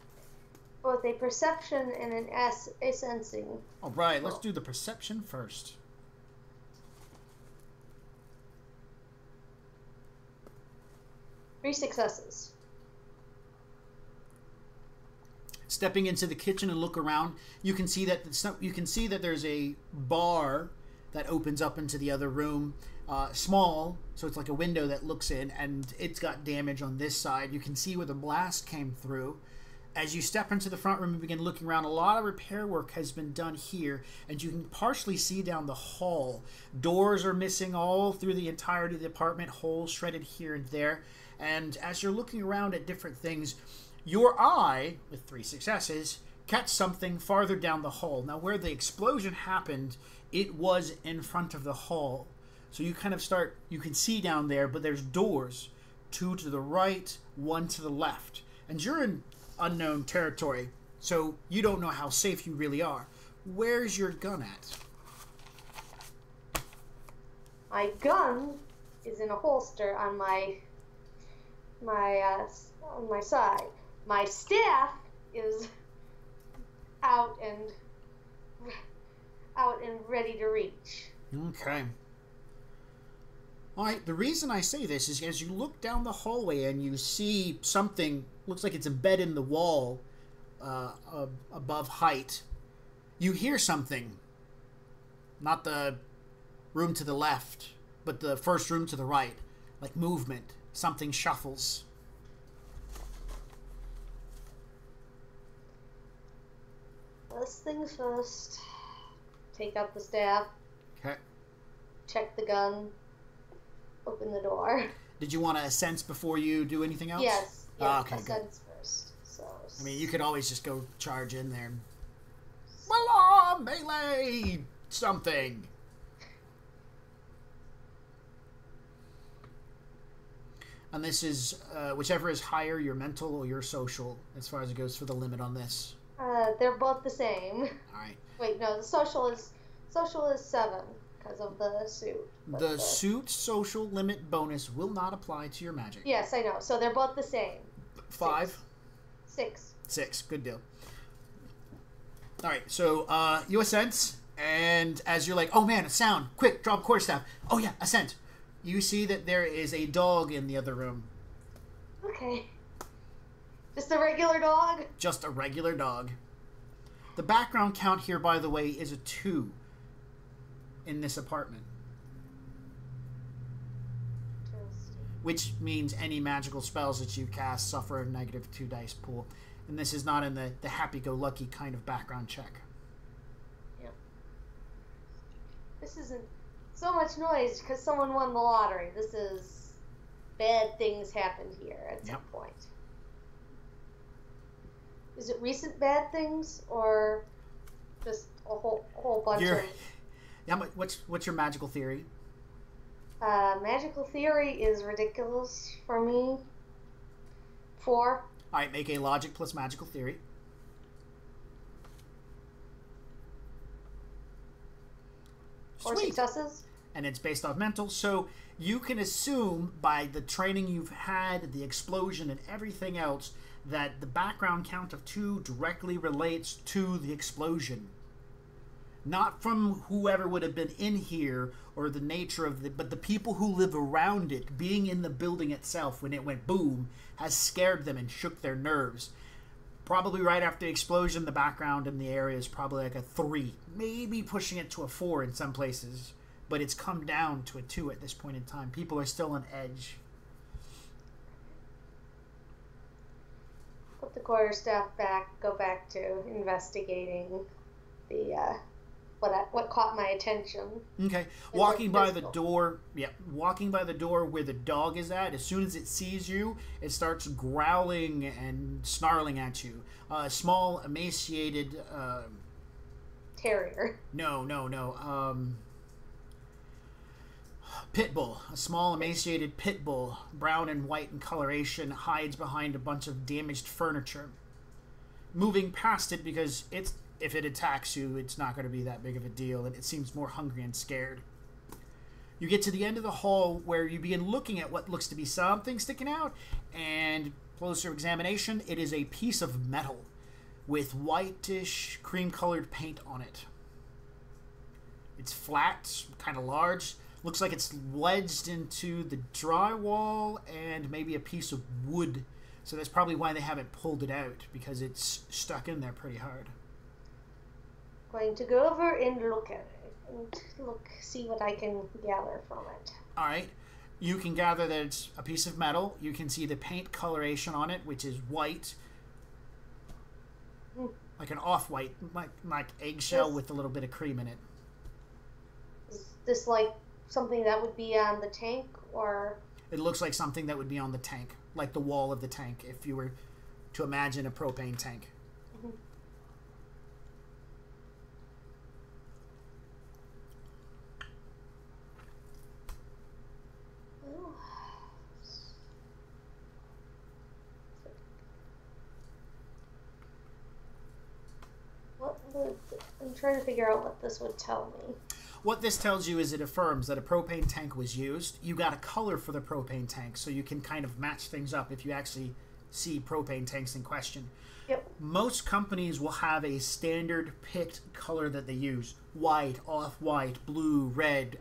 both a perception and a sensing. All right, let's do the perception first. Three successes. Stepping into the kitchen and look around, you can see that there's a bar that opens up into the other room. Small, so it's like a window that looks in, and it's got damage on this side. You can see where the blast came through. As you step into the front room and begin looking around, a lot of repair work has been done here, and you can partially see down the hall. Doors are missing all through the entirety of the apartment, holes shredded here and there. And as you're looking around at different things, your eye, with 3 successes, catch something farther down the hall. Now, where the explosion happened, it was in front of the hall. So you kind of you can see down there, but there's doors. 2 to the right, 1 to the left. And you're in unknown territory, so you don't know how safe you really are. Where's your gun at? My gun is in a holster on my side. My staff is out and ready to reach. Okay. All right, the reason I say this is as you look down the hallway and you see something, looks like it's embedded in the wall above height, you hear something. Not the room to the left, but the first room to the right. Like movement. Something shuffles. First things first. Take out the staff. Okay. Check the gun. Open the door. Did you want to sense before you do anything else? Yes. Okay, good. Sense first. So. I mean, you could always just go charge in there. Voila! Melee! Something. And this is whichever is higher, your mental or your social, as far as it goes for the limit on this. They're both the same. All right. Wait, no. The social is 7 because of the suit. The suit social limit bonus will not apply to your magic. Yes, I know. So they're both the same. 5. 6. 6. Good deal. All right. So you ascent, and as you're like, oh man, a sound! Quick, drop quarterstaff. Oh yeah, ascent. You see that there is a dog in the other room. Okay. Just a regular dog? Just a regular dog. The background count here, by the way, is a 2 in this apartment. Which means any magical spells that you cast suffer a -2 dice pool. And this is not in the happy-go-lucky kind of background check. Yeah. This isn't so much noise because someone won the lottery. This is bad things happened here at some point. Is it recent bad things or just a whole bunch of... Yeah, what's your magical theory? Magical theory is ridiculous for me. 4. All right, make a logic plus magical theory. Four successes. And it's based off mental, so you can assume by the training you've had, the explosion, and everything else, that the background count of 2 directly relates to the explosion. Not from whoever would have been in here or the nature of it, but the people who live around it. Being in the building itself when it went boom has scared them and shook their nerves. Probably right after the explosion, the background in the area is probably like a 3. Maybe pushing it to a 4 in some places. But it's come down to a 2 at this point in time. People are still on edge. Put the quarterstaff back, go back to investigating the what caught my attention. Okay. Walking by the door where the dog is at, as soon as it sees you, it starts growling and snarling at you. Small, emaciated terrier. No. Pit bull. A small, emaciated pit bull, brown and white in coloration, hides behind a bunch of damaged furniture. Moving past it because if it attacks you, it's not going to be that big of a deal, and it seems more hungry and scared. You get to the end of the hall where you begin looking at what looks to be something sticking out, and closer examination, it is a piece of metal with whitish, cream-colored paint on it. It's flat, kind of large. Looks like it's wedged into the drywall and maybe a piece of wood So that's probably why they haven't pulled it out, because it's stuck in there pretty hard. Going to go over and look at it and see what I can gather from it. All right. You can gather that it's a piece of metal. You can see the paint coloration on it, which is white, like an off-white, like eggshell with a little bit of cream in it. Is this like something that would be on the tank, or? It looks like something that would be on the tank, like the wall of the tank, if you were to imagine a propane tank. Mm-hmm. I'm trying to figure out what this would tell me. What this tells you is it affirms that a propane tank was used. You got a color for the propane tank, so you can kind of match things up if you actually see propane tanks in question. Yep. Most companies will have a standard picked color that they use. White, off-white, blue, red,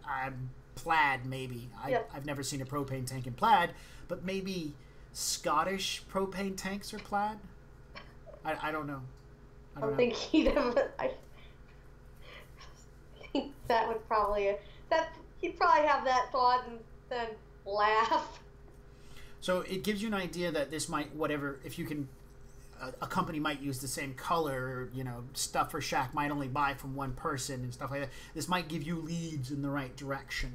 plaid maybe. I've never seen a propane tank in plaid, but maybe Scottish propane tanks are plaid? I don't know. I don't think he'd have. I think that would probably he'd probably have that thought and then laugh. So it gives you an idea that this might, whatever, if you can, a company might use the same color. You know, Stuffer Shack might only buy from one person and stuff like that. This might give you leads in the right direction.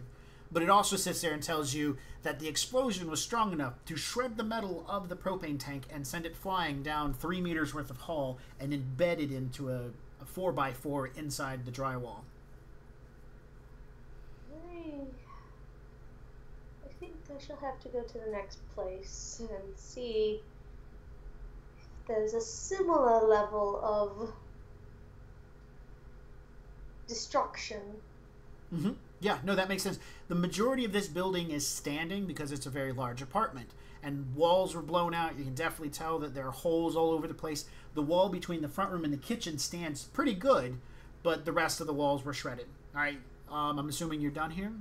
But it also sits there and tells you that the explosion was strong enough to shred the metal of the propane tank and send it flying down 3 meters worth of hull and embed it into a 4x4 inside the drywall. I think I shall have to go to the next place and see if there's a similar level of destruction. Mm-hmm. Yeah, no, that makes sense. The majority of this building is standing because it's a very large apartment. And walls were blown out. You can definitely tell that there are holes all over the place. The wall between the front room and the kitchen stands pretty good, but the rest of the walls were shredded. All right, I'm assuming you're done here?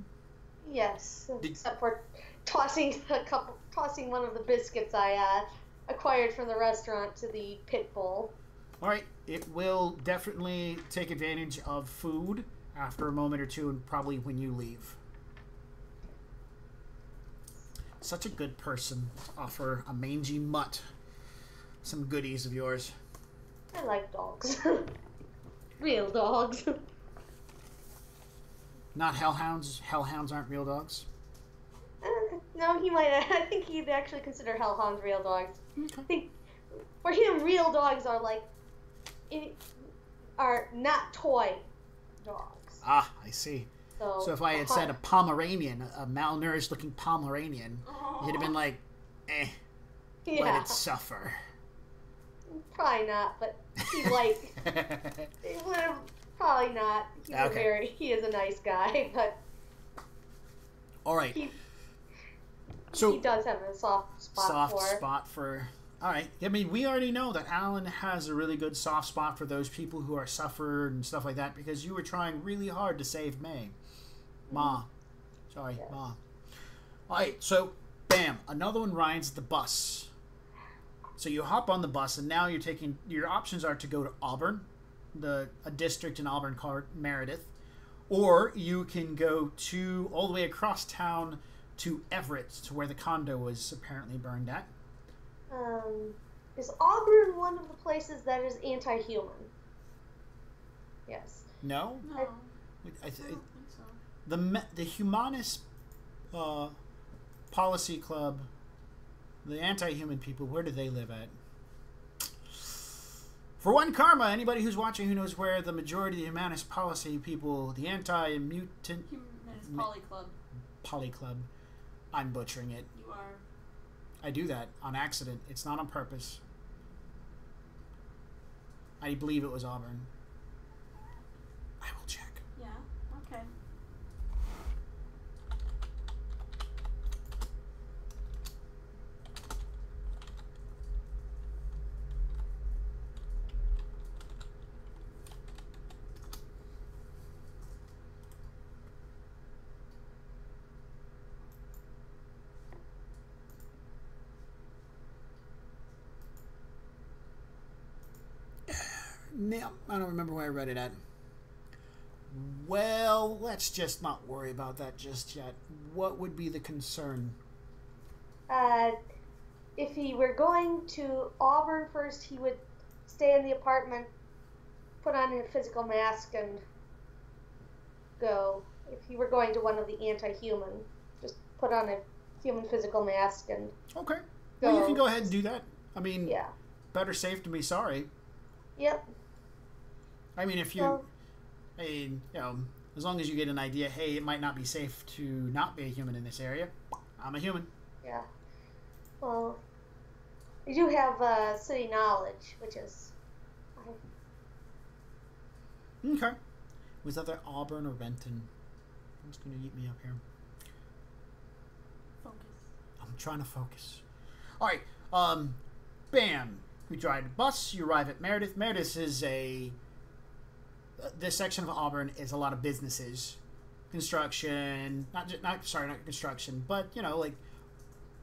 Yes, except for tossing one of the biscuits I acquired from the restaurant to the pit bowl. All right, it will definitely take advantage of food after a moment or two, and probably when you leave. Such a good person to offer a mangy mutt some goodies of yours. I like dogs. Real dogs. Not hellhounds? Hellhounds aren't real dogs? No, he might. I think he'd actually consider hellhounds real dogs. Okay. I think for him, real dogs are are not toy dogs. Ah, I see. So if I had said a Pomeranian, a malnourished looking Pomeranian, you'd have been like, let it suffer. Probably not, but he would have probably not. He is a nice guy, but all right. He So does have a soft spot for. All right. I mean, we already know that Alan has a really good soft spot for those people who are suffered and stuff like that, because you were trying really hard to save May. Ma. Sorry, yes. Ma. All right. So, bam. Another one rides the bus. So you hop on the bus, and now your options are to go to Auburn, a district in Auburn called Meredith, or you can go all the way across town to Everett, to where the condo was apparently burned at. Is Auburn one of the places that is anti-human? Yes. No? No. I don't think so. The Humanist Policy Club, the anti-human people, where do they live at? For one karma, anybody who's watching who knows where the majority of the Humanist Policy people, the anti-mutant... Humanist Poly Club. Poly Club. I'm butchering it. You are. I do that on accident. It's not on purpose. I believe it was Auburn. I will check. Yeah, okay. No, I don't remember where I read it at. Well, let's just not worry about that just yet. What would be the concern? If he were going to Auburn first, he would stay in the apartment, put on a physical mask, and go. If he were going to one of the anti-human, just put on a human physical mask and Okay. go. Well, you can go ahead and do that. I mean, Yeah. better safe than be sorry. Yep. I mean, if you, Well, as long as you get an idea, hey, it might not be safe to not be a human in this area. I'm a human. yeah. Well, you do have city knowledge, which is. Okay. Was that either Auburn or Renton? What's going to eat me up here? Focus. I'm trying to focus. All right. Bam. We drive the bus. You arrive at Meredith. Meredith is this section of Auburn is a lot of businesses, construction. Not construction, but like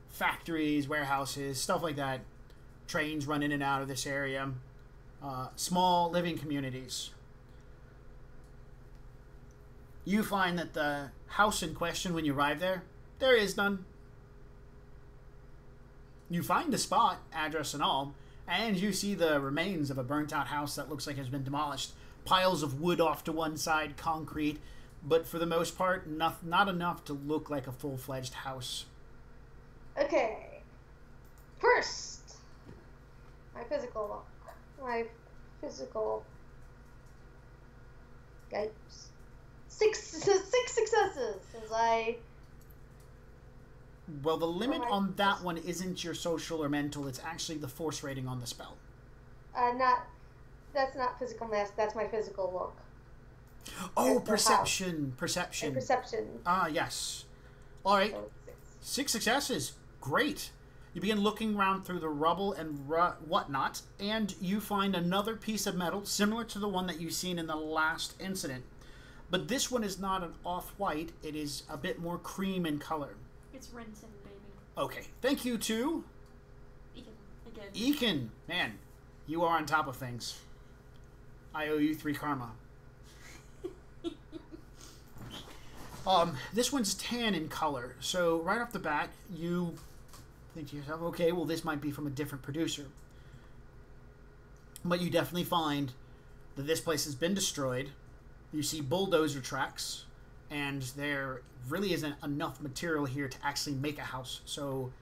factories, warehouses, stuff like that. Trains run in and out of this area. Small living communities. You find that the house in question, when you arrive there is none. You find the spot, address and all, and you see the remains of a burnt-out house that looks like it's been demolished. Piles of wood off to one side, concrete, but for the most part, not enough to look like a full-fledged house. Okay. First, my physical. Yipes. Six successes as I. Well, the limit my on that one isn't your social or mental, it's actually the force rating on the spell. That's not physical mask. That's my physical look. Oh, That's the perception. And Perception. perception. Ah, yes. All right. So 6. 6 successes. Great. You begin looking around through the rubble and whatnot, and you find another piece of metal similar to the one that you've seen in the last incident. But this one is not an off-white. It is a bit more cream in color. It's Renton, baby. Okay. Thank you to Again. Eakin. Man, you are on top of things. I owe you 3 karma. This one's tan in color, so right off the bat, you think to yourself, okay, well, this might be from a different producer. But you definitely find that this place has been destroyed. You see bulldozer tracks, and there really isn't enough material here to actually make a house, so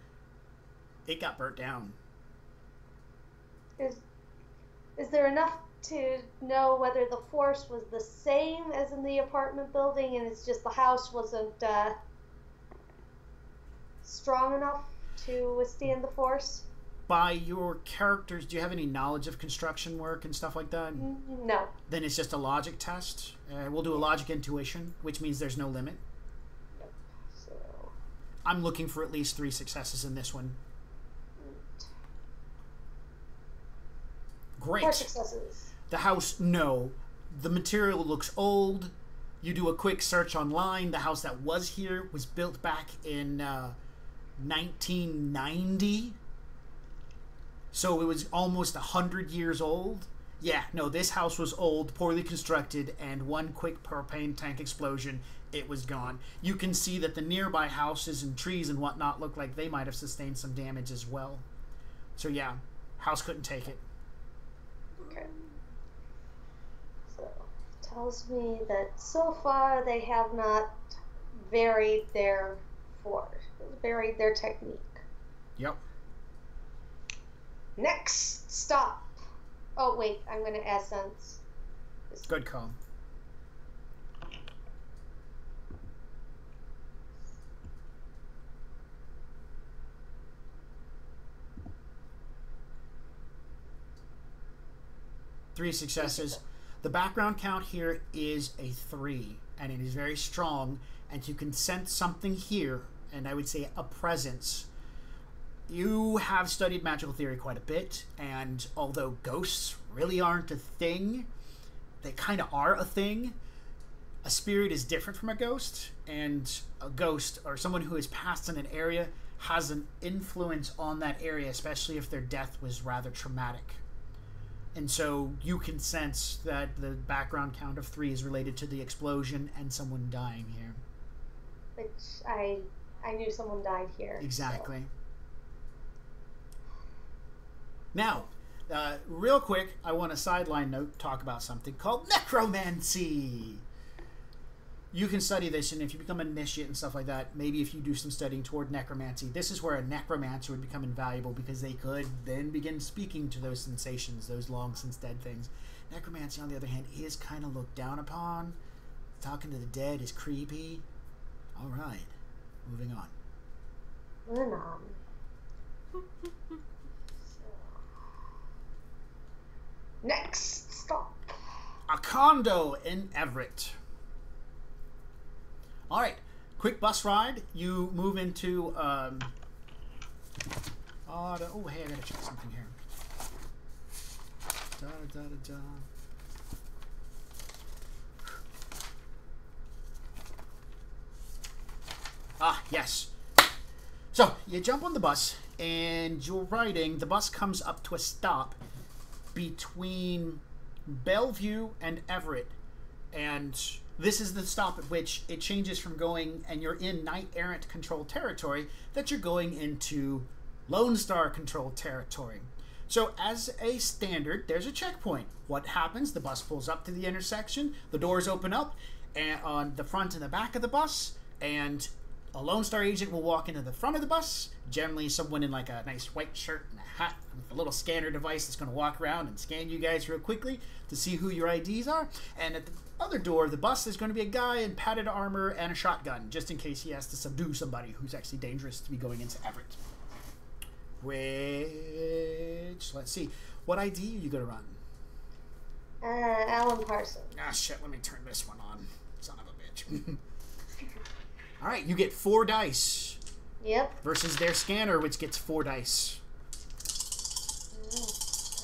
it got burnt down. Is there enough to know whether the force was the same as in the apartment building, and it's just the house wasn't strong enough to withstand the force? By your characters, do you have any knowledge of construction work and stuff like that? No. Then it's just a logic test. We'll do a logic intuition, which means there's no limit. Yep. So. I'm looking for at least 3 successes in this one. Great. 4 successes. The house, no. The material looks old. You do a quick search online. The house that was here was built back in 1990. So it was almost 100 years old. Yeah, no, this house was old, poorly constructed, and one quick propane tank explosion, it was gone. You can see that the nearby houses and trees and whatnot look like they might have sustained some damage as well. So yeah, house couldn't take it. Okay. So, tells me that so far they have not varied their technique. Yep. Next stop. Oh wait, I'm going to essence. Good call. Three successes. The background count here is a 3, and it is very strong, and you can sense something here, and I would say a presence. You have studied magical theory quite a bit, and although ghosts really aren't a thing, they kind of are a thing. A spirit is different from a ghost, and a ghost, or someone who has passed in an area, has an influence on that area, especially if their death was rather traumatic. And so you can sense that the background count of 3 is related to the explosion and someone dying here. Which I knew someone died here. Exactly. So. Now, real quick, I want a sideline note, talk about something called necromancy. You can study this, and if you become an initiate and stuff like that, maybe if you do some studying toward necromancy, this is where a necromancer would become invaluable, because they could then begin speaking to those sensations, those long since dead things. Necromancy, on the other hand, is kind of looked down upon. Talking to the dead is creepy. All right, moving on. Moving on. Next stop. A condo in Everett. All right, quick bus ride. You move into. Oh, hey, I gotta check something here. Ah, yes. So you jump on the bus and you're riding. The bus comes up to a stop between Bellevue and Everett, and this is the stop at which it changes from going and you're in Knight Errant controlled territory that you're going into Lone Star controlled territory. So as a standard, there's a checkpoint. What happens? The bus pulls up to the intersection, the doors open up and on the front and the back of the bus, and a Lone Star agent will walk into the front of the bus, generally someone in like a nice white shirt and a hat with a little scanner device that's going to walk around and scan you guys real quickly to see who your IDs are. And at the other door of the bus, there's going to be a guy in padded armor and a shotgun, just in case he has to subdue somebody who's actually dangerous to be going into Everett. Which, let's see, what ID are you going to run? Alan Parsons. Ah, shit, let me turn this one on. Son of a bitch. All right, you get 4 dice. Yep. Versus their scanner, which gets 4 dice.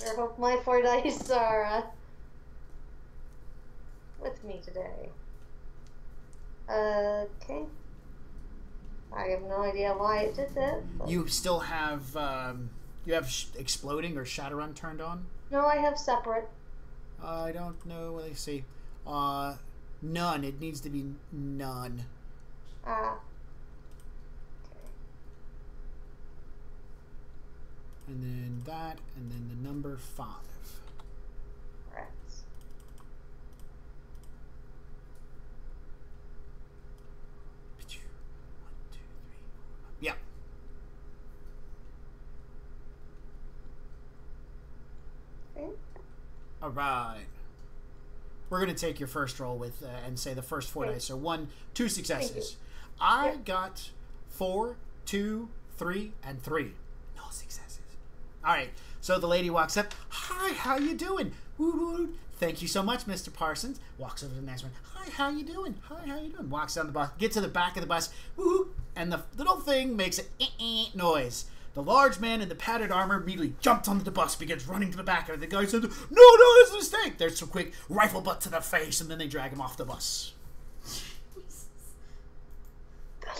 I hope my 4 dice are with me today. Okay. I have no idea why it did that. But... You still have exploding or Shadowrun turned on? No, I have separate. I don't know. Let me see. None. It needs to be none. Okay. And then that, and then the number 5. Correct. 1, 2, 3, 4. Yeah. Okay. All right. We're gonna take your first roll with and say the first 4 dice. So 1, 2 successes. I got 4, 2, 3, and 3. No successes. All right. So the lady walks up. Hi, how you doing? Woo woo. Thank you so much, Mr. Parsons. Walks over to the next one. Hi, how you doing? Hi, how you doing? Walks down the bus. Gets to the back of the bus. Woo. And the little thing makes an noise. The large man in the padded armor immediately jumps onto the bus, begins running to the back of it. The guy says, no, it's a mistake. There's some quick rifle butt to the face, and then they drag him off the bus.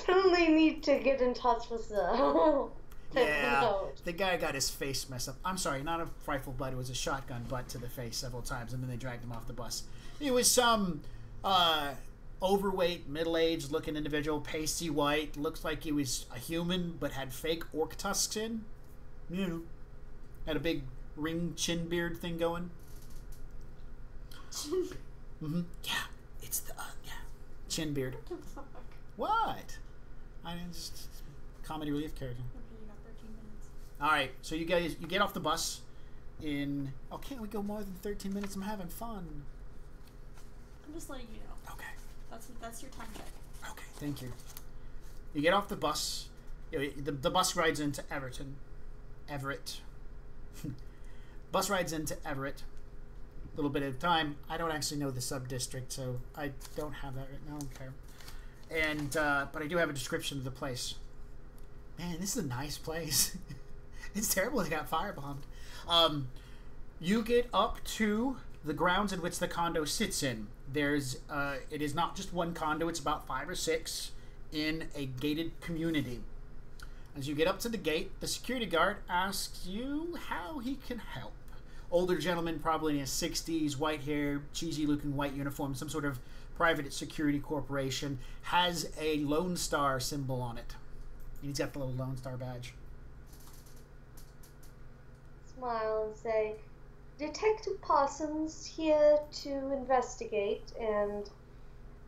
Definitely need to get in touch with the... Yeah, the guy got his face messed up. I'm sorry, not a rifle butt. It was a shotgun butt to the face several times, and then they dragged him off the bus. It was some overweight, middle-aged looking individual, pasty white. Looks like he was a human, but had fake orc tusks in. You know, had a big ring chin beard thing going. Mm-hmm. Yeah, it's the chin beard. What? I mean, just comedy relief character. All right, so you guys, you get off the bus in... Oh, can't we go more than 13 minutes? I'm having fun. I'm just letting you know. Okay. That's your time check. Okay, thank you. You get off the bus. The bus rides into Everett. Bus rides into Everett. A little bit of time. I don't actually know the sub-district, so I don't have that right now. I don't care. And, but I do have a description of the place. Man, this is a nice place. It's terrible they got firebombed. You get up to the grounds in which the condo sits in. There's, it is not just one condo, it's about 5 or 6 in a gated community. As you get up to the gate, the security guard asks you how he can help. older gentleman, probably in his 60s, white hair, cheesy-looking white uniform, some sort of private security corporation, has a Lone Star symbol on it. He's got the little Lone Star badge. Smile and say, Detective Parsons here to investigate, and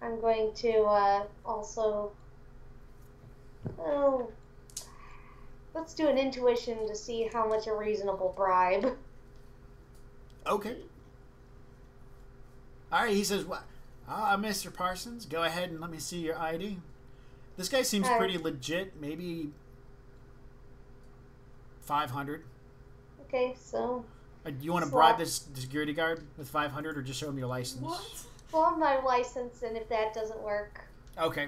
I'm going to also... Oh, let's do an intuition to see how much a reasonable bribe. Okay. All right, he says, "What? Mr. Parsons, go ahead and let me see your ID." This guy seems pretty legit. Maybe 500. Okay, so... you want to bribe this security guard with 500, or just show him your license? What? Well, my license, and if that doesn't work... Okay.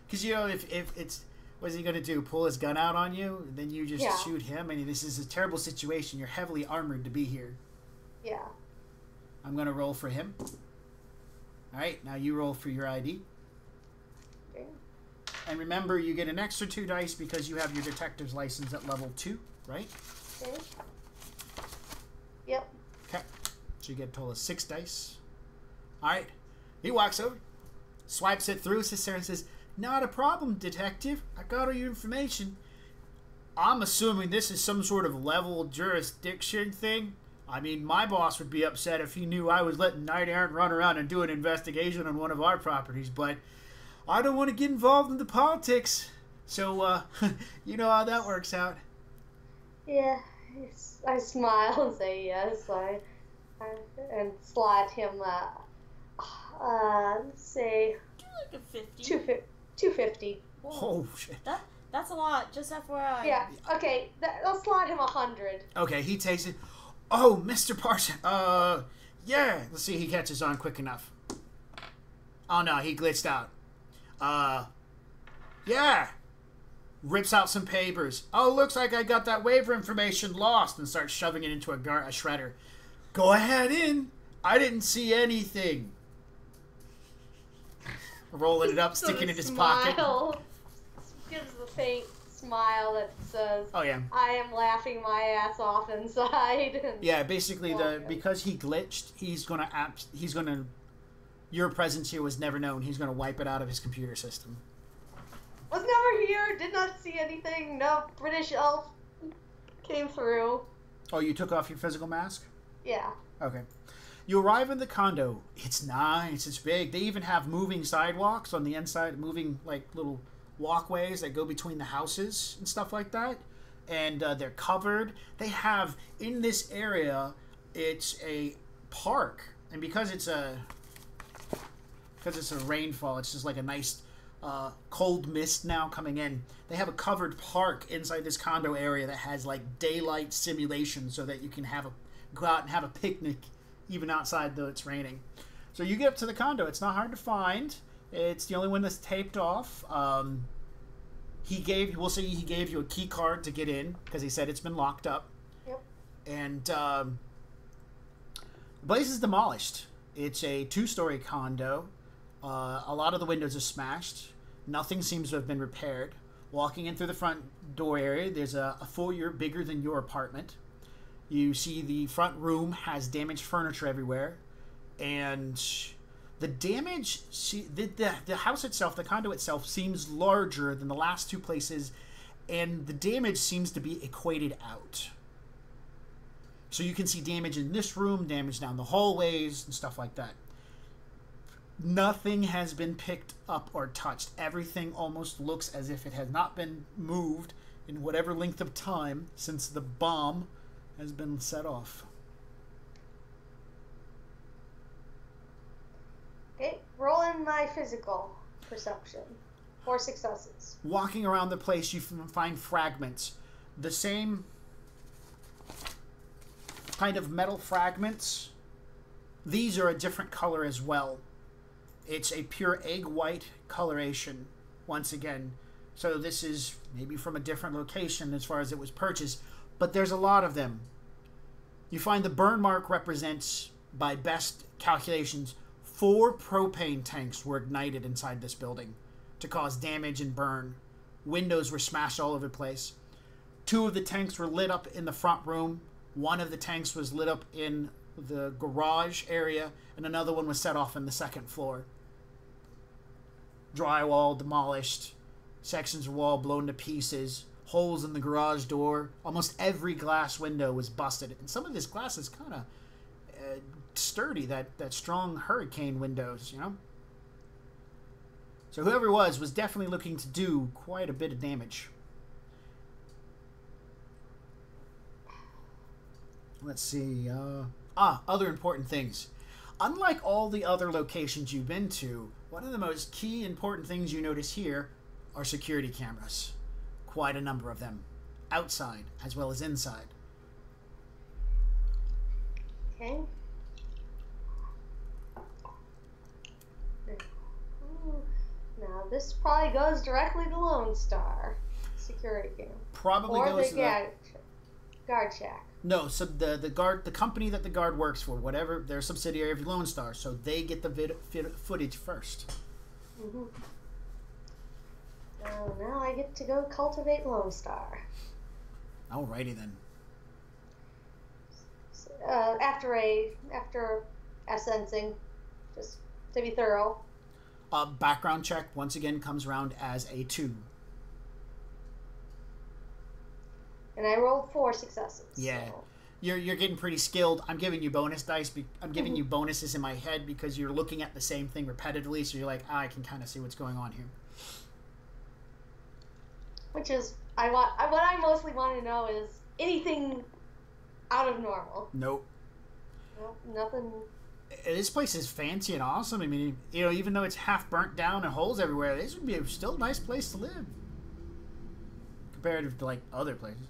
Because, you know, if it's... What's he going to do? Pull his gun out on you? Then you just shoot him? I mean, this is a terrible situation. You're heavily armored to be here. Yeah. I'm going to roll for him. All right, now you roll for your ID. Okay. And remember, you get an extra 2 dice because you have your detective's license at level 2, right? Okay. Yep. Okay. So you get a total of 6 dice. All right. He walks over, swipes it through, sits there and says, "Not a problem, detective. I got all your information. I'm assuming this is some sort of level jurisdiction thing. I mean, my boss would be upset if he knew I was letting Knight Errant run around and do an investigation on one of our properties, but I don't want to get involved in the politics. So, you know how that works out." Yeah. I smile and say yes. And slot him, let's say... Like a 50. 250. Oh, shit. That's a lot, just FYI. Yeah, okay, I'll slot him 100. Okay, he takes it. "Oh, Mr. Parson, yeah." Let's see if he catches on quick enough. Oh, no, he glitched out. Yeah. Rips out some papers. "Oh, looks like I got that waiver information lost," and starts shoving it into a shredder. "Go ahead in. I didn't see anything." Rolling it up, sticking it in his pocket. Gives the faint smile that says, Oh, yeah. "I am laughing my ass off inside." Yeah, basically, because he glitched, he's gonna your presence here was never known. He's gonna wipe it out of his computer system. Was never here, did not see anything, no British elf came through. Oh, you took off your physical mask? Yeah. Okay. You arrive in the condo. It's nice. It's big. They even have moving sidewalks on the inside, moving like little walkways that go between the houses and stuff like that. And they're covered. They have, in this area, it's a park. And because it's a rainfall, it's just like a nice cold mist now coming in. They have a covered park inside this condo area that has like daylight simulation so that you can go out and have a picnic even outside though it's raining. So you get up to the condo. It's not hard to find. It's the only one that's taped off. We'll say he gave you a key card to get in because he said it's been locked up. Yep. And the place is demolished. It's a 2-story condo. A lot of the windows are smashed. Nothing seems to have been repaired. Walking in through the front door area, there's a foyer bigger than your apartment. You see the front room has damaged furniture everywhere. And the damage, the house itself, the condo itself, seems larger than the last 2 places. And the damage seems to be equated out. So you can see damage in this room, damage down the hallways, and stuff like that. Nothing has been picked up or touched. Everything almost looks as if it has not been moved in whatever length of time since the bomb has been set off. Okay, roll in my physical perception. 4 successes. Walking around the place, you find fragments. The same kind of metal fragments. These are a different color as well. It's a pure egg white coloration, once again. So this is maybe from a different location as far as it was purchased, but there's a lot of them. You find the burn mark represents, by best calculations, 4 propane tanks were ignited inside this building to cause damage and burn. Windows were smashed all over the place. 2 of the tanks were lit up in the front room. One of the tanks was lit up in the garage area, and another one was set off in the second floor. Drywall demolished, sections of wall blown to pieces, holes in the garage door. Almost every glass window was busted, and some of this glass is kind of sturdy, that strong hurricane windows, you know? So whoever it was definitely looking to do quite a bit of damage. Let's see. Other important things. Unlike all the other locations you've been to, one of the most key important things you notice here are security cameras. Quite a number of them. Outside as well as inside. Okay. Now this probably goes directly to Lone Star security camera. Probably or goes the to guard shack. No, so the company that the guard works for, whatever, they're a subsidiary of Lone Star, so they get the footage first. Mm-hmm. Now I get to go cultivate Lone Star. Alrighty then. After essencing, just to be thorough. Background check once again comes around as a 2. And I rolled 4 successes. Yeah. So. You're getting pretty skilled. I'm giving you bonus dice. I'm giving you bonuses in my head because you're looking at the same thing repetitively, so you're like, I can kind of see what's going on here. Which is, what I mostly want to know is anything out of normal. Nope. Nope, nothing. This place is fancy and awesome. I mean, you know, even though it's half burnt down and holes everywhere, this would be still a nice place to live. Compared to, like, other places.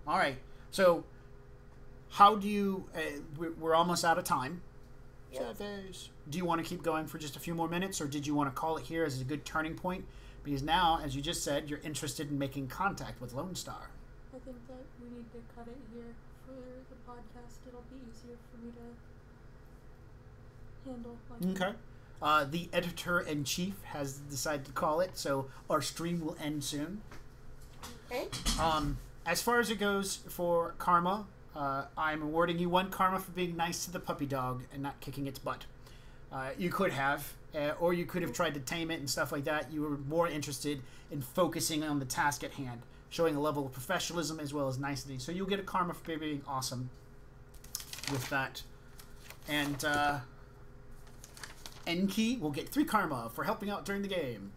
Alright, so how do you... we're almost out of time. Yep. Do you want to keep going for just a few more minutes, or did you want to call it here as a good turning point? Because now, as you just said, you're interested in making contact with Lone Star. I think that we need to cut it here for the podcast. It'll be easier for me to handle. Okay. The editor-in-chief has decided to call it, so our stream will end soon. Okay. As far as it goes for karma, I'm awarding you 1 karma for being nice to the puppy dog and not kicking its butt. You could have, or you could have tried to tame it and stuff like that. You were more interested in focusing on the task at hand, showing a level of professionalism as well as nicety. So you'll get a karma for being awesome with that. And Enki will get 3 karma for helping out during the game.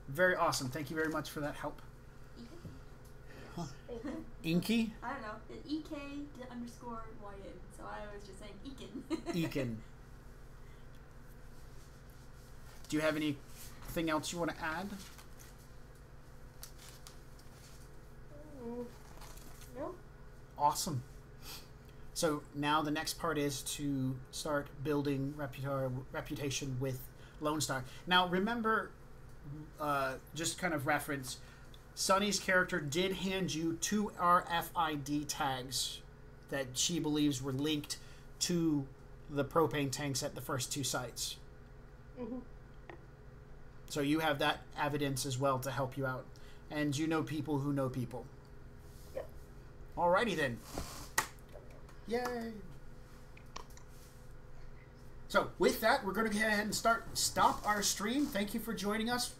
Very awesome. Thank you very much for that help. Inky? I don't know. It's EK_YN, so I was just saying Ekin. Ekin. Do you have anything else you want to add? No. Awesome. So now the next part is to start building reputation with Lone Star. Now remember, just kind of reference, Sunny's character did hand you 2 RFID tags that she believes were linked to the propane tanks at the first 2 sites. Mm-hmm. So you have that evidence as well to help you out. And you know people who know people. Yep. Alrighty then. Yay! So with that, we're going to go ahead and stop our stream. Thank you for joining us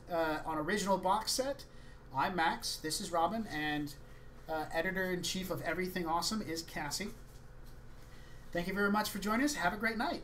on Original Box Set. I'm Max, this is Robin, and editor-in-chief of Everything Awesome is Cassie. Thank you very much for joining us. Have a great night.